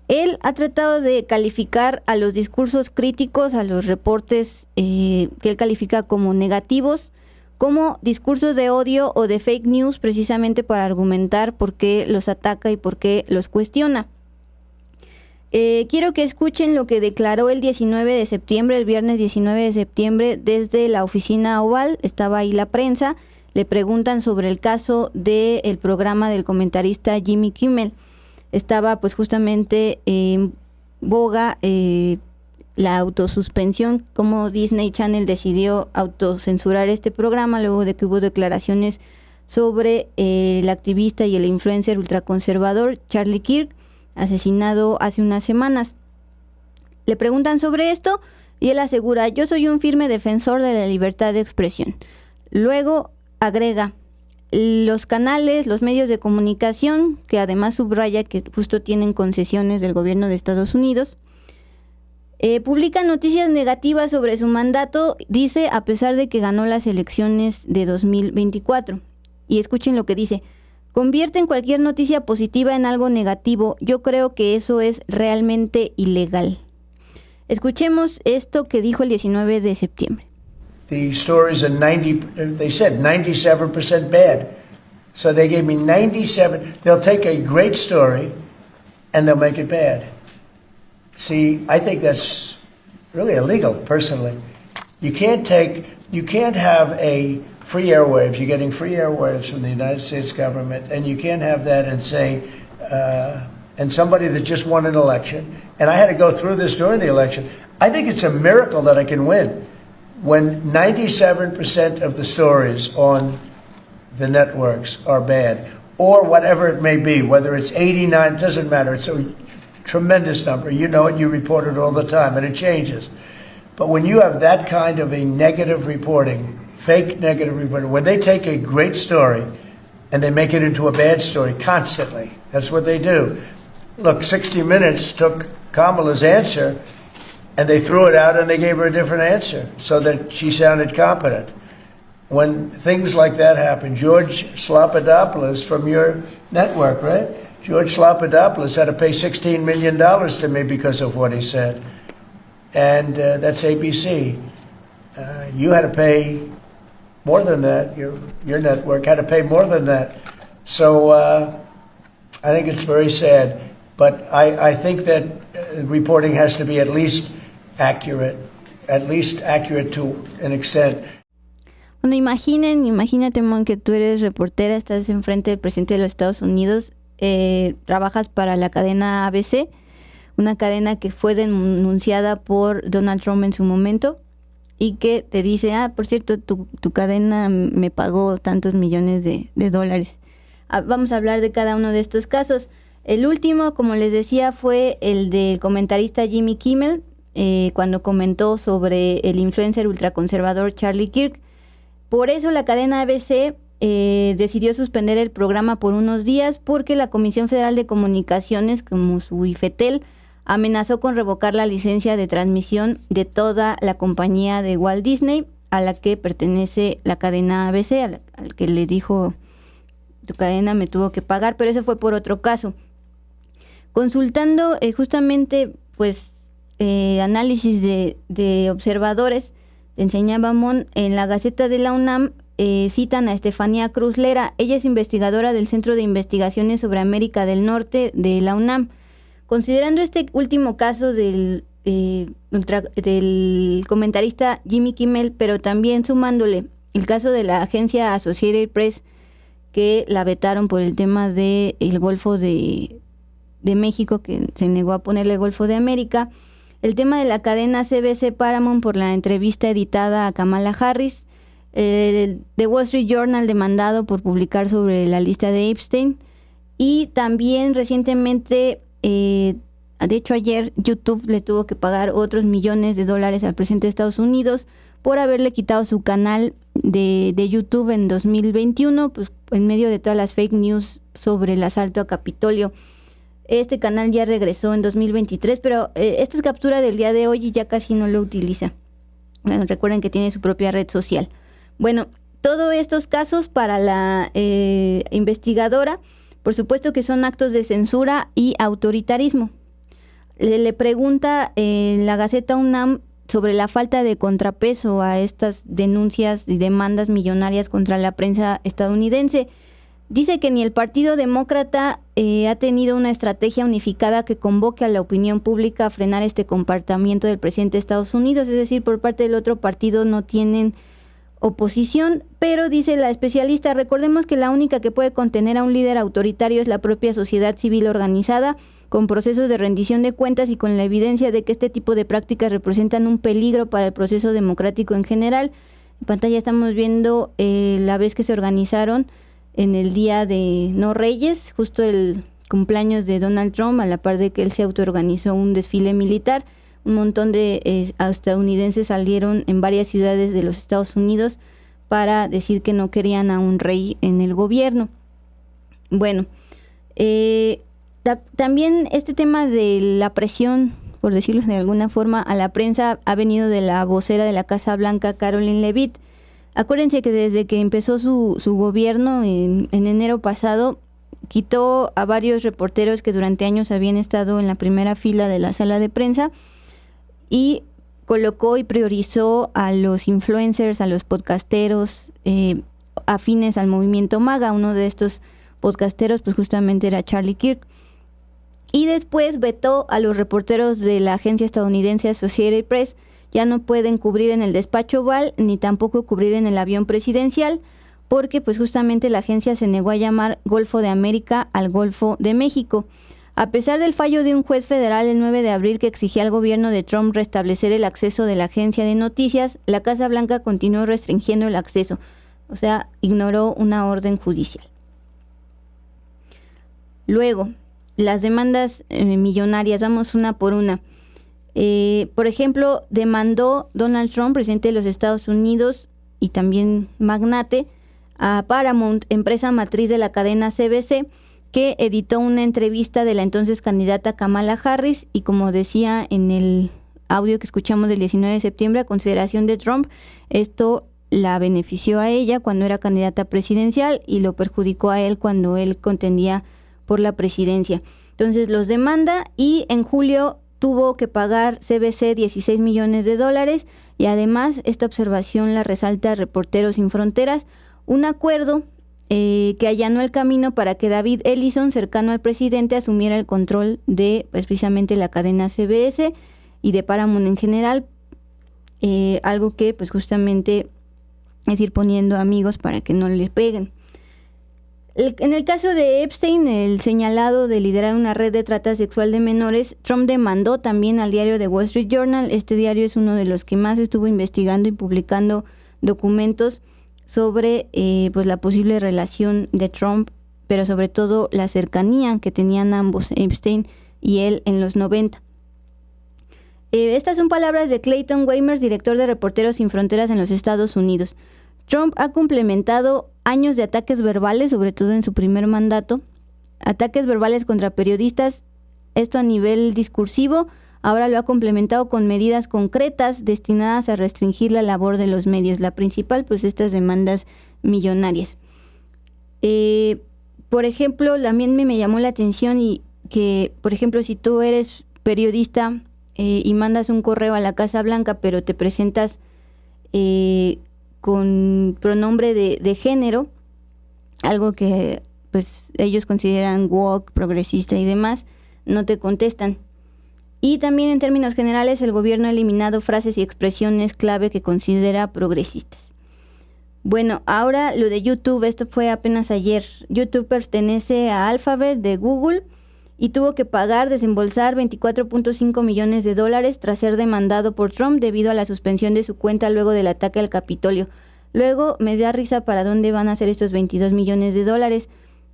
Él ha tratado de calificar a los discursos críticos, a los reportes que él califica como negativos, como discursos de odio o de fake news, precisamente para argumentar por qué los ataca y por qué los cuestiona. Quiero que escuchen lo que declaró el 19 de septiembre, el viernes 19 de septiembre, desde la oficina Oval. Estaba ahí la prensa, le preguntan sobre el caso del programa del comentarista Jimmy Kimmel. Estaba pues justamente en boga la autosuspensión, como Disney Channel decidió autocensurar este programa luego de que hubo declaraciones sobre el activista y el influencer ultraconservador Charlie Kirk, asesinado hace unas semanas. Le preguntan sobre esto y él asegura: yo soy un firme defensor de la libertad de expresión. Luego agrega: los canales, los medios de comunicación, que además subraya que justo tienen concesiones del gobierno de Estados Unidos, publican noticias negativas sobre su mandato, dice, a pesar de que ganó las elecciones de 2024. Y escuchen lo que dice: convierten cualquier noticia positiva en algo negativo. Yo creo que eso es realmente ilegal. Escuchemos esto que dijo el 19 de septiembre. The stories are 90, they said 97% bad. So they gave me 97. They'll take a great story and they'll make it bad. See, I think that's really illegal, personally. You can't have a free airwaves. You're getting free airwaves from the United States government, and you can't have that and say, and somebody that just won an election, and I had to go through this during the election. I think it's a miracle that I can win. When 97% of the stories on the networks are bad, or whatever it may be, whether it's 89, it doesn't matter, it's a tremendous number. You know it, you report it all the time, and it changes. But when you have that kind of a negative reporting, fake negative reporting, when they take a great story and they make it into a bad story constantly, that's what they do. look, 60 Minutes took Kamala's answer and they threw it out and they gave her a different answer so that she sounded competent. When things like that happen, George Slopadopoulos from your network, right? George Slopadopoulos had to pay $16 million to me because of what he said. And that's ABC. You had to pay more than that. Your network had to pay more than that. So I think it's very sad. But I think that reporting has to be at least accurate to an extent. Bueno, imagínate, Mon, que tú eres reportera, estás enfrente del presidente de los Estados Unidos, trabajas para la cadena ABC, una cadena que fue denunciada por Donald Trump en su momento y que te dice, por cierto, tu cadena me pagó tantos millones de dólares. Vamos a hablar de cada uno de estos casos. El último, como les decía, fue el del comentarista Jimmy Kimmel, cuando comentó sobre el influencer ultraconservador Charlie Kirk. Por eso la cadena ABC decidió suspender el programa por unos días porque la Comisión Federal de Comunicaciones, como su IFETEL, amenazó con revocar la licencia de transmisión de toda la compañía de Walt Disney a la que pertenece la cadena ABC, al que le dijo, tu cadena me tuvo que pagar, pero eso fue por otro caso. Consultando justamente pues análisis de observadores, te enseñaba Mon, en la Gaceta de la UNAM citan a Estefanía Cruz Lera. Ella es investigadora del Centro de Investigaciones sobre América del Norte de la UNAM. Considerando este último caso del comentarista Jimmy Kimmel, pero también sumándole el caso de la agencia Associated Press, que la vetaron por el tema del Golfo de México, que se negó a ponerle Golfo de América, el tema de la cadena CBS Paramount por la entrevista editada a Kamala Harris, The Wall Street Journal demandado por publicar sobre la lista de Epstein, y también recientemente, de hecho ayer, YouTube le tuvo que pagar otros millones de dólares al presidente de Estados Unidos por haberle quitado su canal de YouTube en 2021, pues en medio de todas las fake news sobre el asalto a Capitolio. Este canal ya regresó en 2023, pero esta es captura del día de hoy y ya casi no lo utiliza. Bueno, recuerden que tiene su propia red social. Bueno, todos estos casos para la investigadora, por supuesto que son actos de censura y autoritarismo. Le pregunta en la Gaceta UNAM sobre la falta de contrapeso a estas denuncias y demandas millonarias contra la prensa estadounidense. Dice que ni el Partido Demócrata ha tenido una estrategia unificada que convoque a la opinión pública a frenar este comportamiento del presidente de Estados Unidos, es decir, por parte del otro partido no tienen oposición, pero dice la especialista, recordemos que la única que puede contener a un líder autoritario es la propia sociedad civil organizada, con procesos de rendición de cuentas y con la evidencia de que este tipo de prácticas representan un peligro para el proceso democrático en general. En pantalla estamos viendo la vez que se organizaron en el Día de No Reyes, justo el cumpleaños de Donald Trump, a la par de que él se autoorganizó un desfile militar. Un montón de estadounidenses salieron en varias ciudades de los Estados Unidos para decir que no querían a un rey en el gobierno. Bueno, también este tema de la presión, por decirlo de alguna forma, a la prensa ha venido de la vocera de la Casa Blanca, Caroline Leavitt. Acuérdense que desde que empezó su gobierno en enero pasado, quitó a varios reporteros que durante años habían estado en la primera fila de la sala de prensa y colocó y priorizó a los influencers, a los podcasteros afines al movimiento MAGA. Uno de estos podcasteros pues justamente era Charlie Kirk. Y después vetó a los reporteros de la agencia estadounidense Associated Press. Ya no pueden cubrir en el despacho Oval ni tampoco cubrir en el avión presidencial porque pues justamente la agencia se negó a llamar Golfo de América al Golfo de México. A pesar del fallo de un juez federal el 9 de abril que exigía al gobierno de Trump restablecer el acceso de la agencia de noticias, la Casa Blanca continuó restringiendo el acceso, o sea, ignoró una orden judicial. Luego, las demandas millonarias, vamos una por una. Por ejemplo, demandó Donald Trump, presidente de los Estados Unidos y también magnate, a Paramount, empresa matriz de la cadena CBC, que editó una entrevista de la entonces candidata Kamala Harris y, como decía en el audio que escuchamos del 19 de septiembre, a consideración de Trump, esto la benefició a ella cuando era candidata presidencial y lo perjudicó a él cuando él contendía por la presidencia. Entonces los demanda y en julio tuvo que pagar CBC $16 millones y además esta observación la resalta Reporteros Sin Fronteras, un acuerdo que allanó el camino para que David Ellison, cercano al presidente, asumiera el control de precisamente la cadena CBS y de Paramount en general, algo que pues justamente es ir poniendo amigos para que no le peguen. En el caso de Epstein, el señalado de liderar una red de trata sexual de menores, Trump demandó también al diario The Wall Street Journal. Este diario es uno de los que más estuvo investigando y publicando documentos sobre pues la posible relación de Trump, pero sobre todo la cercanía que tenían ambos, Epstein y él, en los 90. Estas son palabras de Clayton Weimers, director de Reporteros Sin Fronteras en los Estados Unidos. Trump ha complementado años de ataques verbales, sobre todo en su primer mandato, ataques verbales contra periodistas, esto a nivel discursivo. Ahora lo ha complementado con medidas concretas destinadas a restringir la labor de los medios. La principal, pues estas demandas millonarias. Por ejemplo, también me llamó la atención y que, por ejemplo, si tú eres periodista y mandas un correo a la Casa Blanca, pero te presentas con pronombre de género, algo que pues ellos consideran woke, progresista y demás, no te contestan. Y también en términos generales el gobierno ha eliminado frases y expresiones clave que considera progresistas. Bueno, ahora lo de YouTube, esto fue apenas ayer. YouTube pertenece a Alphabet de Google y tuvo que desembolsar $24.5 millones tras ser demandado por Trump debido a la suspensión de su cuenta luego del ataque al Capitolio. Luego me da risa para dónde van a ser estos $22 millones.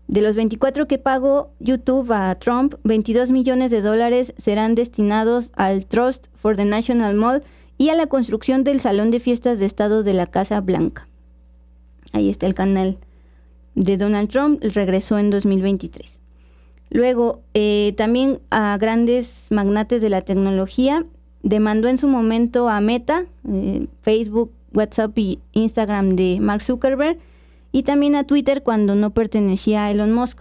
De los 24 que pagó YouTube a Trump, $22 millones serán destinados al Trust for the National Mall y a la construcción del Salón de Fiestas de Estado de la Casa Blanca. Ahí está el canal de Donald Trump, regresó en 2023. Luego, también a grandes magnates de la tecnología, demandó en su momento a Meta, Facebook, WhatsApp y Instagram de Mark Zuckerberg, y también a Twitter cuando no pertenecía a Elon Musk,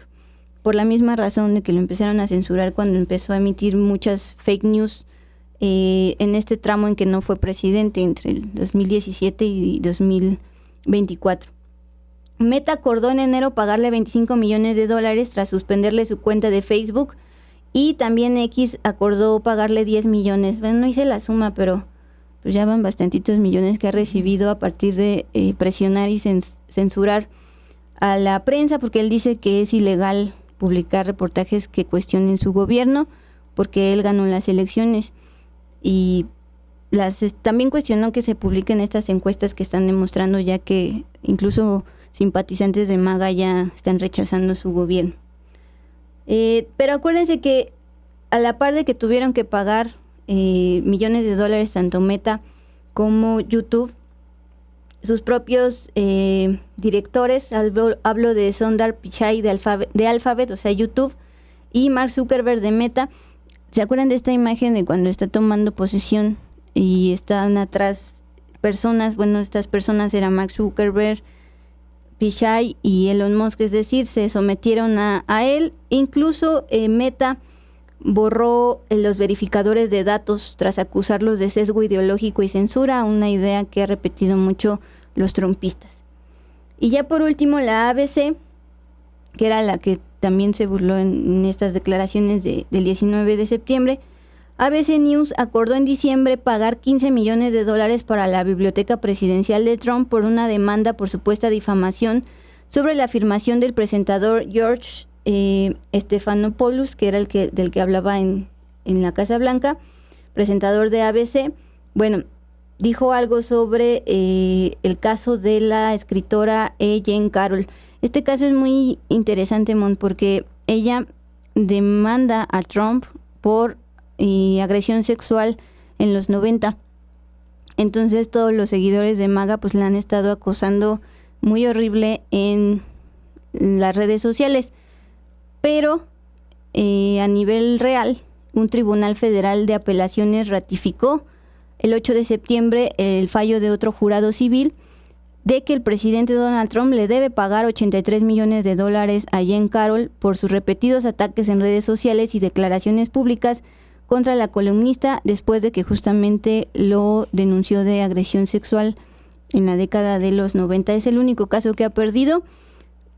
por la misma razón de que lo empezaron a censurar cuando empezó a emitir muchas fake news en este tramo en que no fue presidente, entre el 2017 y 2024. Meta acordó en enero pagarle $25 millones tras suspenderle su cuenta de Facebook, y también X acordó pagarle 10 millones. Bueno, no hice la suma, pero pues ya van bastantitos millones que ha recibido a partir de presionar y censurar a la prensa, porque él dice que es ilegal publicar reportajes que cuestionen su gobierno, porque él ganó las elecciones. Y también cuestionó que se publiquen estas encuestas que están demostrando ya que incluso simpatizantes de MAGA ya están rechazando su gobierno. Pero acuérdense que a la par de que tuvieron que pagar millones de dólares tanto Meta como YouTube, sus propios directores, hablo de Sundar Pichai de Alphabet, o sea YouTube, y Mark Zuckerberg de Meta. ¿Se acuerdan de esta imagen de cuando está tomando posesión y están atrás personas? Bueno, estas personas eran Mark Zuckerberg, Pichai y Elon Musk, es decir, se sometieron a él. Incluso Meta borró los verificadores de datos tras acusarlos de sesgo ideológico y censura, una idea que ha repetido mucho los trumpistas. Y ya por último la ABC, que era la que también se burló en estas declaraciones del 19 de septiembre, ABC News acordó en diciembre pagar $15 millones para la biblioteca presidencial de Trump por una demanda por supuesta difamación sobre la afirmación del presentador George Stephanopoulos, que era del que hablaba en la Casa Blanca, presentador de ABC. Bueno, dijo algo sobre el caso de la escritora Jean Carroll. Este caso es muy interesante, porque ella demanda a Trump por agresión sexual en los 90. Entonces todos los seguidores de MAGA pues la han estado acosando muy horrible en las redes sociales. pero a nivel real, un tribunal federal de apelaciones ratificó el 8 de septiembre el fallo de otro jurado civil de que el presidente Donald Trump le debe pagar $83 millones a Jen Carroll por sus repetidos ataques en redes sociales y declaraciones públicas contra la columnista después de que justamente lo denunció de agresión sexual en la década de los 90. Es el único caso que ha perdido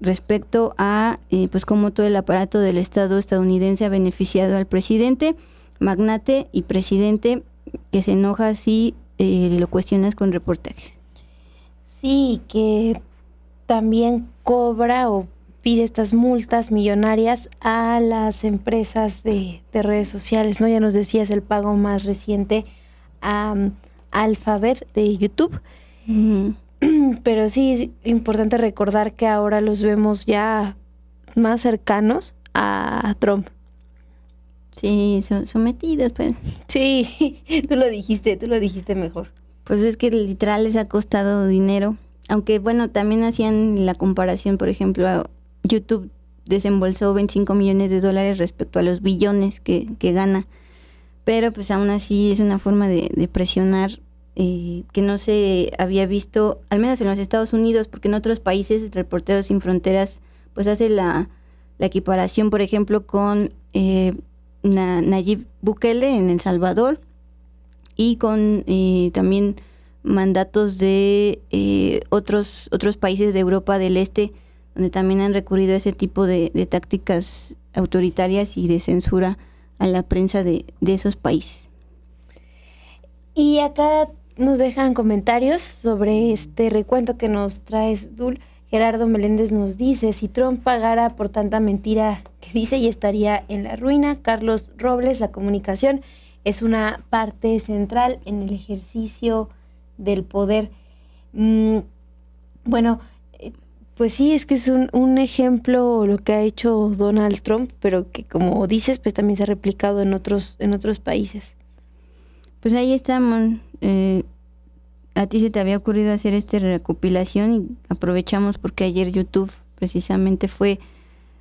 respecto a pues cómo todo el aparato del Estado estadounidense ha beneficiado al presidente, magnate y presidente que se enoja si lo cuestionas con reportajes. Sí, que también cobra o pide estas multas millonarias a las empresas de redes sociales, ¿no? Ya nos decías el pago más reciente a Alphabet de YouTube. Pero sí es importante recordar que ahora los vemos ya más cercanos a Trump. Sí, sometidos, pues. Sí, tú lo dijiste mejor. Pues es que literal les ha costado dinero, aunque bueno, también hacían la comparación, por ejemplo, YouTube desembolsó $25 millones respecto a los billones que gana, pero pues aún así es una forma de presionar que no se había visto, al menos en los Estados Unidos, porque en otros países Reporteros Sin Fronteras pues hace la equiparación, por ejemplo, con Nayib Bukele en El Salvador y con también mandatos de otros países de Europa del Este, donde también han recurrido a ese tipo de tácticas autoritarias y de censura a la prensa de esos países. Y acá nos dejan comentarios sobre este recuento que nos traes, Dul. Gerardo Meléndez nos dice, si Trump pagara por tanta mentira que dice, ya estaría en la ruina. Carlos Robles, la comunicación es una parte central en el ejercicio del poder. Bueno, pues sí, es que es un ejemplo lo que ha hecho Donald Trump, pero que como dices, pues también se ha replicado en otros países. Pues ahí estamos. A ti se te había ocurrido hacer esta recopilación y aprovechamos porque ayer YouTube precisamente fue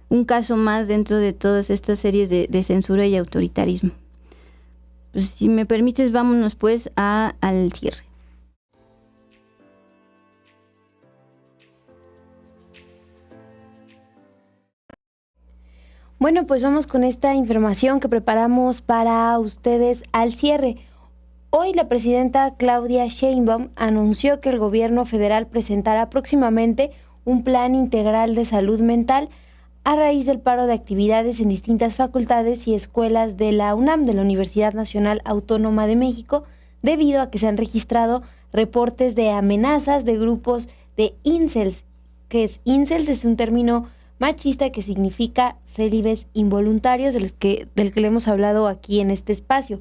un caso más dentro de todas estas series de censura y autoritarismo. Pues si me permites, vámonos pues al cierre. Bueno, pues vamos con esta información que preparamos para ustedes al cierre. Hoy la presidenta Claudia Sheinbaum anunció que el gobierno federal presentará próximamente un plan integral de salud mental a raíz del paro de actividades en distintas facultades y escuelas de la UNAM, de la Universidad Nacional Autónoma de México, debido a que se han registrado reportes de amenazas de grupos de incels. ¿Qué es incels? Es un término machista que significa célibes involuntarios, del que le hemos hablado aquí en este espacio.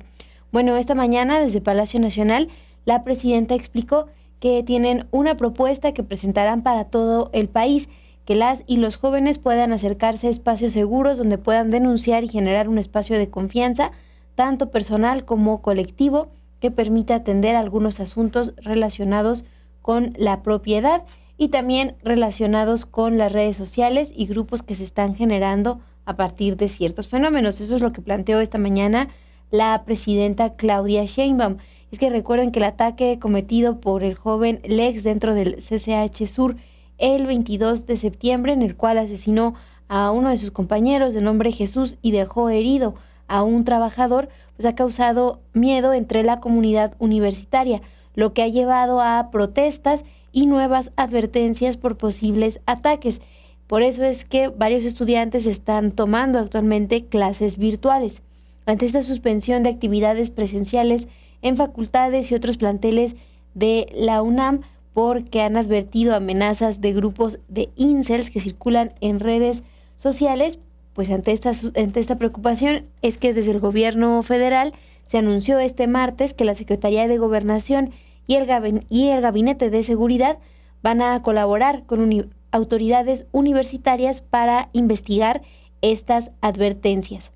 Bueno, esta mañana desde Palacio Nacional, la presidenta explicó que tienen una propuesta que presentarán para todo el país, que las y los jóvenes puedan acercarse a espacios seguros donde puedan denunciar y generar un espacio de confianza, tanto personal como colectivo, que permita atender algunos asuntos relacionados con la propiedad y también relacionados con las redes sociales y grupos que se están generando a partir de ciertos fenómenos. Eso es lo que planteó esta mañana la presidenta Claudia Sheinbaum. Es que recuerden que el ataque cometido por el joven Lex dentro del CCH Sur el 22 de septiembre, en el cual asesinó a uno de sus compañeros de nombre Jesús y dejó herido a un trabajador, pues ha causado miedo entre la comunidad universitaria, lo que ha llevado a protestas y nuevas advertencias por posibles ataques. Por eso es que varios estudiantes están tomando actualmente clases virtuales. Ante esta suspensión de actividades presenciales en facultades y otros planteles de la UNAM, porque han advertido amenazas de grupos de incels que circulan en redes sociales, pues ante esta preocupación es que desde el gobierno federal se anunció este martes que la Secretaría de Gobernación y el Gabinete de Seguridad van a colaborar con autoridades universitarias para investigar estas advertencias.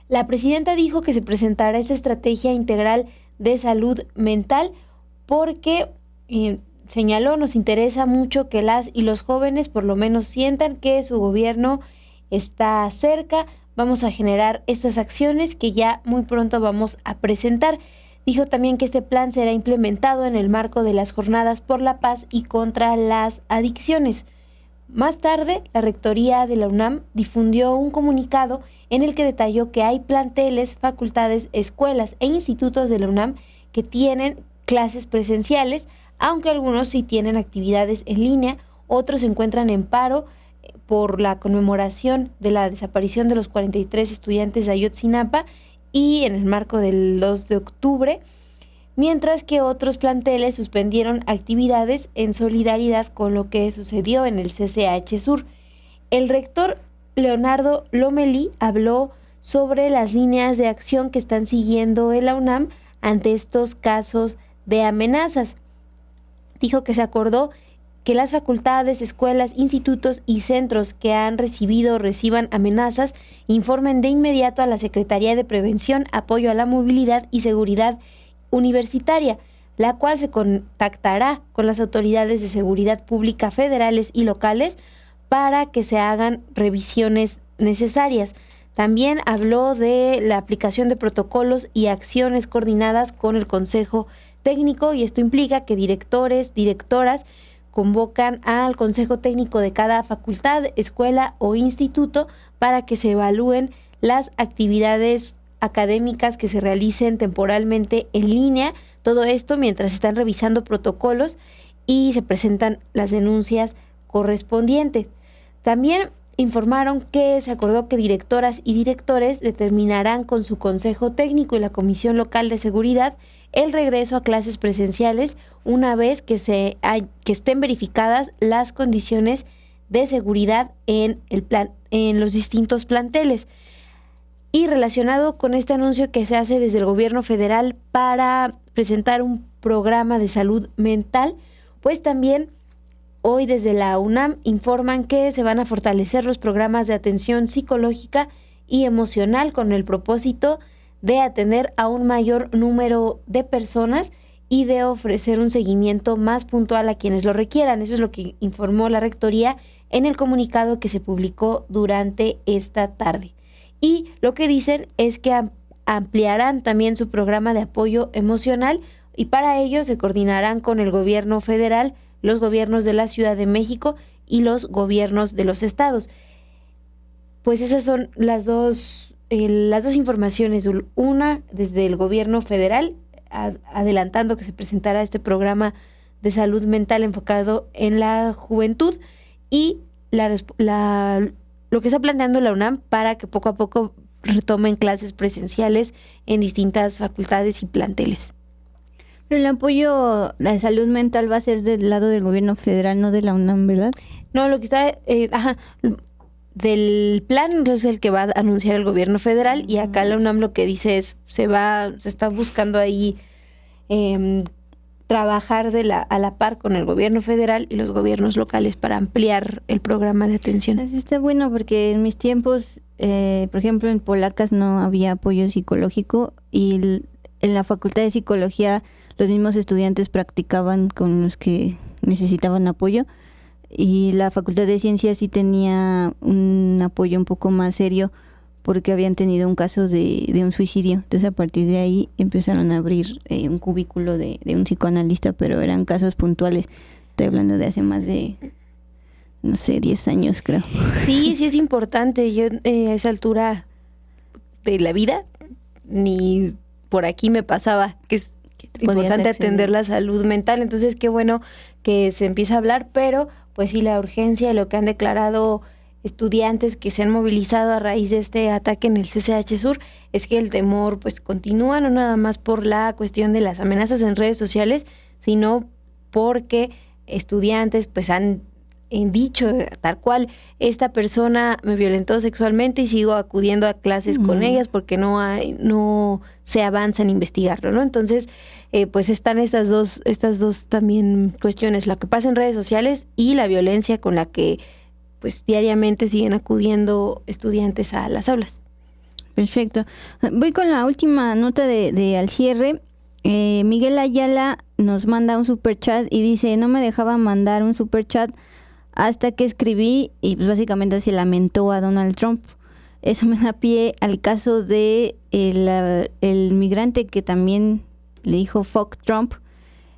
La presidenta dijo que se presentará esta estrategia integral de salud mental porque, señaló, nos interesa mucho que las y los jóvenes por lo menos sientan que su gobierno está cerca, vamos a generar estas acciones que ya muy pronto vamos a presentar. Dijo también que este plan será implementado en el marco de las jornadas por la paz y contra las adicciones. Más tarde, la Rectoría de la UNAM difundió un comunicado en el que detalló que hay planteles, facultades, escuelas e institutos de la UNAM que tienen clases presenciales, aunque algunos sí tienen actividades en línea, otros se encuentran en paro por la conmemoración de la desaparición de los 43 estudiantes de Ayotzinapa y en el marco del 2 de octubre, mientras que otros planteles suspendieron actividades en solidaridad con lo que sucedió en el CCH Sur. El rector Leonardo Lomelí habló sobre las líneas de acción que están siguiendo en la UNAM ante estos casos de amenazas. Dijo que se acordó que las facultades, escuelas, institutos y centros que han recibido o reciban amenazas informen de inmediato a la Secretaría de Prevención, Apoyo a la Movilidad y Seguridad Universitaria, la cual se contactará con las autoridades de seguridad pública federales y locales para que se hagan revisiones necesarias. También habló de la aplicación de protocolos y acciones coordinadas con el Consejo Técnico, y esto implica que directores, directoras convocan al Consejo Técnico de cada facultad, escuela o instituto para que se evalúen las actividades académicas que se realicen temporalmente en línea. Todo esto mientras están revisando protocolos y se presentan las denuncias correspondientes. También informaron que se acordó que directoras y directores determinarán con su Consejo Técnico y la Comisión Local de Seguridad el regreso a clases presenciales una vez que estén verificadas las condiciones de seguridad en los distintos planteles. Y relacionado con este anuncio que se hace desde el gobierno federal para presentar un programa de salud mental, pues también hoy desde la UNAM informan que se van a fortalecer los programas de atención psicológica y emocional con el propósito de atender a un mayor número de personas y de ofrecer un seguimiento más puntual a quienes lo requieran. Eso es lo que informó la Rectoría en el comunicado que se publicó durante esta tarde. Y lo que dicen es que ampliarán también su programa de apoyo emocional y para ello se coordinarán con el gobierno federal, los gobiernos de la Ciudad de México y los gobiernos de los estados. Pues esas son las dos informaciones. Una desde el gobierno federal, adelantando que se presentará este programa de salud mental enfocado en la juventud, y lo que está planteando la UNAM para que poco a poco retomen clases presenciales en distintas facultades y planteles. Pero el apoyo a la salud mental va a ser del lado del gobierno federal, no de la UNAM, ¿verdad? No, lo que está del plan es el que va a anunciar el gobierno federal, y acá la UNAM lo que dice es se está buscando ahí trabajar a la par con el gobierno federal y los gobiernos locales para ampliar el programa de atención. Así está bueno, porque en mis tiempos, por ejemplo, en Polacas no había apoyo psicológico, y en la Facultad de Psicología los mismos estudiantes practicaban con los que necesitaban apoyo, y la Facultad de Ciencias sí tenía un apoyo un poco más serio porque habían tenido un caso de un suicidio. Entonces a partir de ahí empezaron a abrir un cubículo de un psicoanalista, pero eran casos puntuales. Estoy hablando de hace más de, 10 años creo. Sí, sí es importante. Yo a esa altura de la vida ni por aquí me pasaba que es importante atender la salud mental. Entonces qué bueno que se empieza a hablar, pero pues sí, la urgencia, lo que han declarado estudiantes que se han movilizado a raíz de este ataque en el CCH Sur, es que el temor pues continúa, no nada más por la cuestión de las amenazas en redes sociales, sino porque estudiantes pues han dicho tal cual, esta persona me violentó sexualmente y sigo acudiendo a clases con ellas porque no se avanza en investigarlo, ¿no? Entonces, pues están estas dos también cuestiones, lo que pasa en redes sociales y la violencia con la que pues diariamente siguen acudiendo estudiantes a las aulas. Perfecto. Voy con la última nota de al cierre. Miguel Ayala nos manda un superchat y dice, no me dejaba mandar un superchat hasta que escribí y pues básicamente se lamentó a Donald Trump. Eso me da pie al caso de el migrante que también le dijo fuck Trump.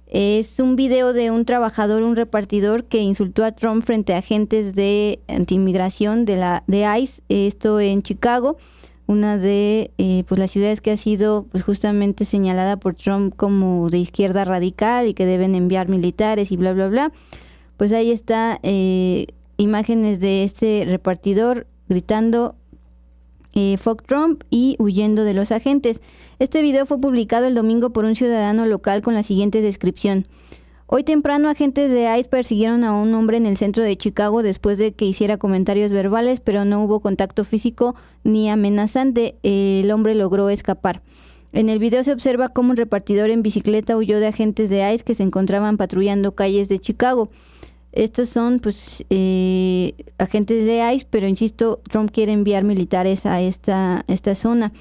Es un video de un trabajador, un repartidor que insultó a Trump frente a agentes de antiinmigración de ICE, esto en Chicago, una de pues las ciudades que ha sido pues justamente señalada por Trump como de izquierda radical y que deben enviar militares y bla bla bla. Pues ahí está imágenes de este repartidor gritando fuck Trump y huyendo de los agentes. Este video fue publicado el domingo por un ciudadano local con la siguiente descripción. Hoy temprano, agentes de ICE persiguieron a un hombre en el centro de Chicago después de que hiciera comentarios verbales, pero no hubo contacto físico ni amenazante. El hombre logró escapar. En el video se observa cómo un repartidor en bicicleta huyó de agentes de ICE que se encontraban patrullando calles de Chicago. Estos son pues agentes de ICE, pero insisto, Trump quiere enviar militares a esta zona.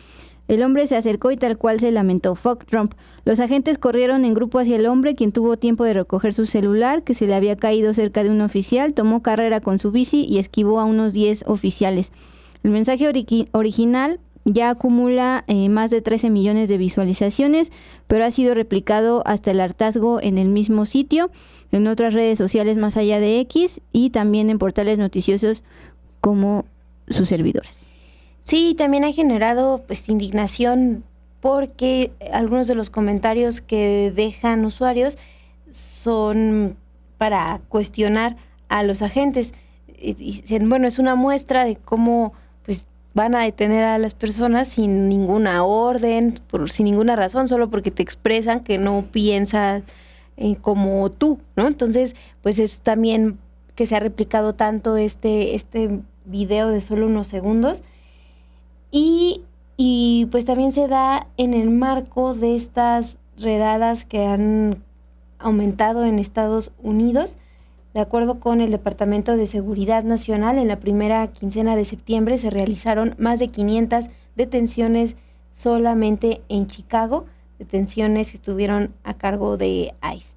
El hombre se acercó y tal cual se lamentó, fuck Trump. Los agentes corrieron en grupo hacia el hombre, quien tuvo tiempo de recoger su celular, que se le había caído cerca de un oficial, tomó carrera con su bici y esquivó a unos 10 oficiales. El mensaje original ya acumula más de 13 millones de visualizaciones, pero ha sido replicado hasta el hartazgo en el mismo sitio, en otras redes sociales más allá de X y también en portales noticiosos como sus servidoras. Sí, también ha generado pues indignación porque algunos de los comentarios que dejan usuarios son para cuestionar a los agentes. Y dicen, bueno, es una muestra de cómo pues van a detener a las personas sin ninguna orden, sin ninguna razón, solo porque te expresan que no piensas como tú, ¿no? Entonces, pues es también que se ha replicado tanto este video de solo unos segundos. Y pues también se da en el marco de estas redadas que han aumentado en Estados Unidos. De acuerdo con el Departamento de Seguridad Nacional, en la primera quincena de septiembre se realizaron más de 500 detenciones solamente en Chicago, detenciones que estuvieron a cargo de ICE.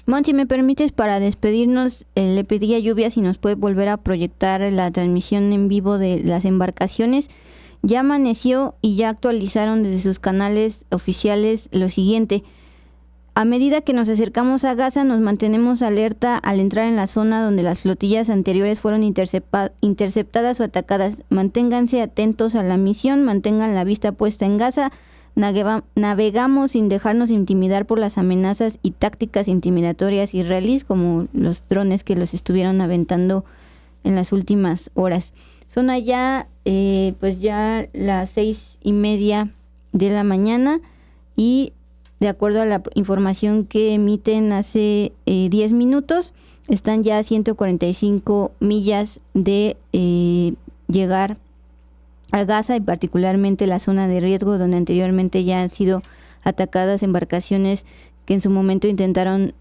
Mon, si me permites, para despedirnos, le pedí a Lluvia si nos puede volver a proyectar la transmisión en vivo de las embarcaciones. Ya amaneció y ya actualizaron desde sus canales oficiales lo siguiente. A medida que nos acercamos a Gaza, nos mantenemos alerta al entrar en la zona donde las flotillas anteriores fueron interceptadas o atacadas. Manténganse atentos a la misión, mantengan la vista puesta en Gaza. Navegamos sin dejarnos intimidar por las amenazas y tácticas intimidatorias israelíes, como los drones que los estuvieron aventando en las últimas horas. Son allá pues ya las 6:30 de la mañana y de acuerdo a la información que emiten hace 10 minutos, están ya a 145 millas de llegar a Gaza y particularmente la zona de riesgo donde anteriormente ya han sido atacadas embarcaciones que en su momento intentaron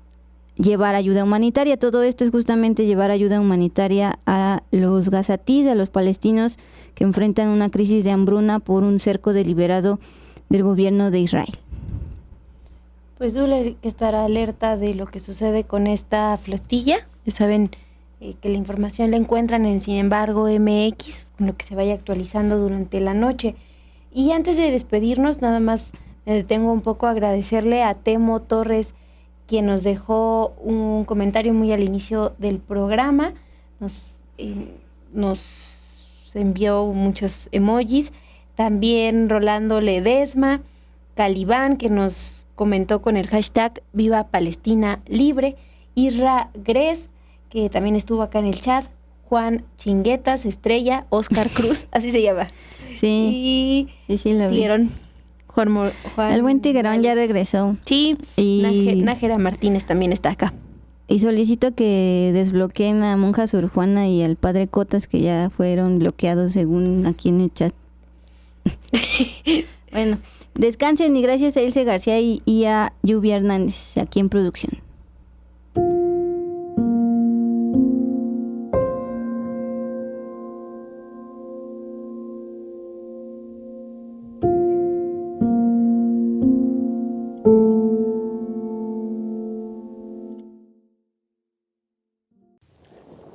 llevar ayuda humanitaria. Todo esto es justamente llevar ayuda humanitaria a los gazatíes, a los palestinos que enfrentan una crisis de hambruna por un cerco deliberado del gobierno de Israel. Pues Dula que estará alerta de lo que sucede con esta flotilla. Ya saben que la información la encuentran en Sin embargo MX, con lo que se vaya actualizando durante la noche. Y antes de despedirnos, nada más me detengo un poco a agradecerle a Temo Torres, quien nos dejó un comentario muy al inicio del programa. Nos envió muchos emojis. También Rolando Ledesma, Calibán, que nos comentó con el hashtag Viva Palestina Libre, Isra Gres, que también estuvo acá en el chat, Juan Chinguetas, Estrella, Oscar Cruz, así se llama. Sí, sí lo vieron. Juan el buen Tiguerón ya regresó. Sí, y Nájera Martínez también está acá. Y solicito que desbloqueen a Monja Sor Juana y al Padre Cotas, que ya fueron bloqueados según aquí en el chat. Bueno, descansen y gracias a Ilse García y a Lluvia Hernández aquí en producción.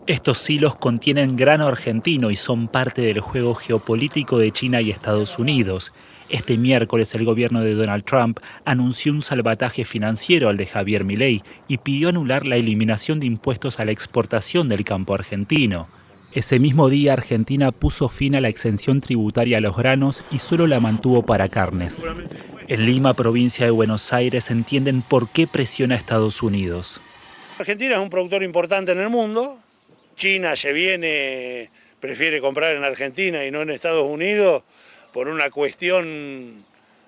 Estos silos contienen grano argentino y son parte del juego geopolítico de China y Estados Unidos. Este miércoles el gobierno de Donald Trump anunció un salvataje financiero al de Javier Milei y pidió anular la eliminación de impuestos a la exportación del campo argentino. Ese mismo día Argentina puso fin a la exención tributaria a los granos y solo la mantuvo para carnes. En Lima, provincia de Buenos Aires, entienden por qué presiona a Estados Unidos. Argentina es un productor importante en el mundo. China prefiere comprar en Argentina y no en Estados Unidos por una cuestión,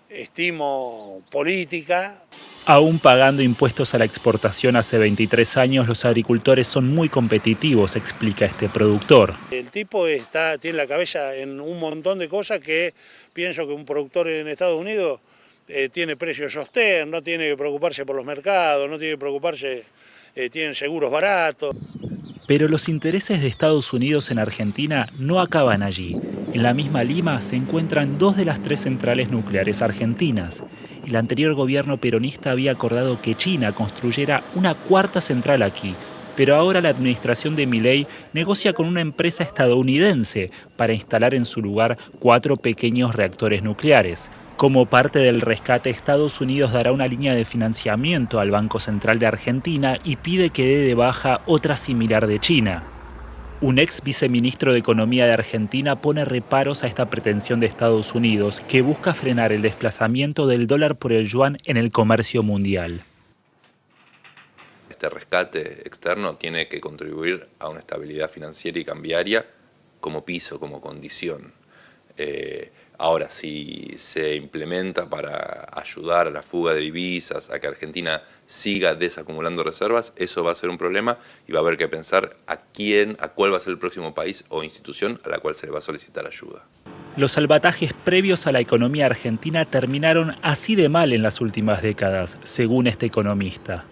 estimo, política. Aún pagando impuestos a la exportación hace 23 años, los agricultores son muy competitivos, explica este productor. El tipo tiene la cabeza en un montón de cosas que pienso que un productor en Estados Unidos tiene precios sostén, no tiene que preocuparse por los mercados, no tiene que preocuparse, tienen seguros baratos. Pero los intereses de Estados Unidos en Argentina no acaban allí. En la misma Lima se encuentran 2 de las 3 centrales nucleares argentinas. El anterior gobierno peronista había acordado que China construyera una 4ª central aquí, pero ahora la administración de Milei negocia con una empresa estadounidense para instalar en su lugar 4 pequeños reactores nucleares. Como parte del rescate, Estados Unidos dará una línea de financiamiento al Banco Central de Argentina y pide que dé de baja otra similar de China. Un ex viceministro de Economía de Argentina pone reparos a esta pretensión de Estados Unidos, que busca frenar el desplazamiento del dólar por el yuan en el comercio mundial. Este rescate externo tiene que contribuir a una estabilidad financiera y cambiaria como piso, como condición. Ahora, si se implementa para ayudar a la fuga de divisas, a que Argentina siga desacumulando reservas, eso va a ser un problema y va a haber que pensar a cuál va a ser el próximo país o institución a la cual se le va a solicitar ayuda. Los salvatajes previos a la economía argentina terminaron así de mal en las últimas décadas, según este economista.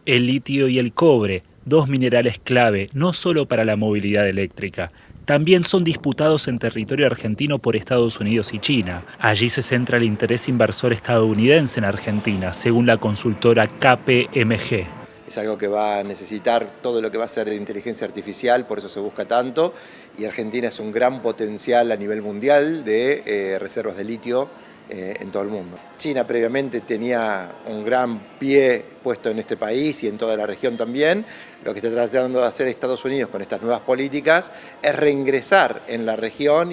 El litio y el cobre, 2 minerales clave no solo para la movilidad eléctrica, también son disputados en territorio argentino por Estados Unidos y China. Allí se centra el interés inversor estadounidense en Argentina, según la consultora KPMG. Es algo que va a necesitar todo lo que va a ser de inteligencia artificial, por eso se busca tanto, y Argentina es un gran potencial a nivel mundial de reservas de litio en todo el mundo. China previamente tenía un gran pie puesto en este país y en toda la región también. Lo que está tratando de hacer Estados Unidos con estas nuevas políticas es reingresar en la región.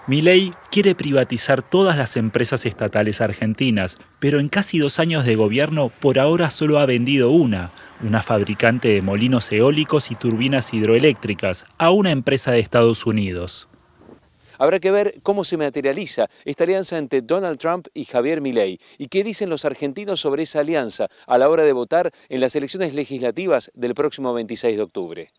Milei quiere privatizar todas las empresas estatales argentinas, pero en casi 2 años de gobierno por ahora solo ha vendido una fabricante de molinos eólicos y turbinas hidroeléctricas, a una empresa de Estados Unidos. Habrá que ver cómo se materializa esta alianza entre Donald Trump y Javier Milei y qué dicen los argentinos sobre esa alianza a la hora de votar en las elecciones legislativas del próximo 26 de octubre.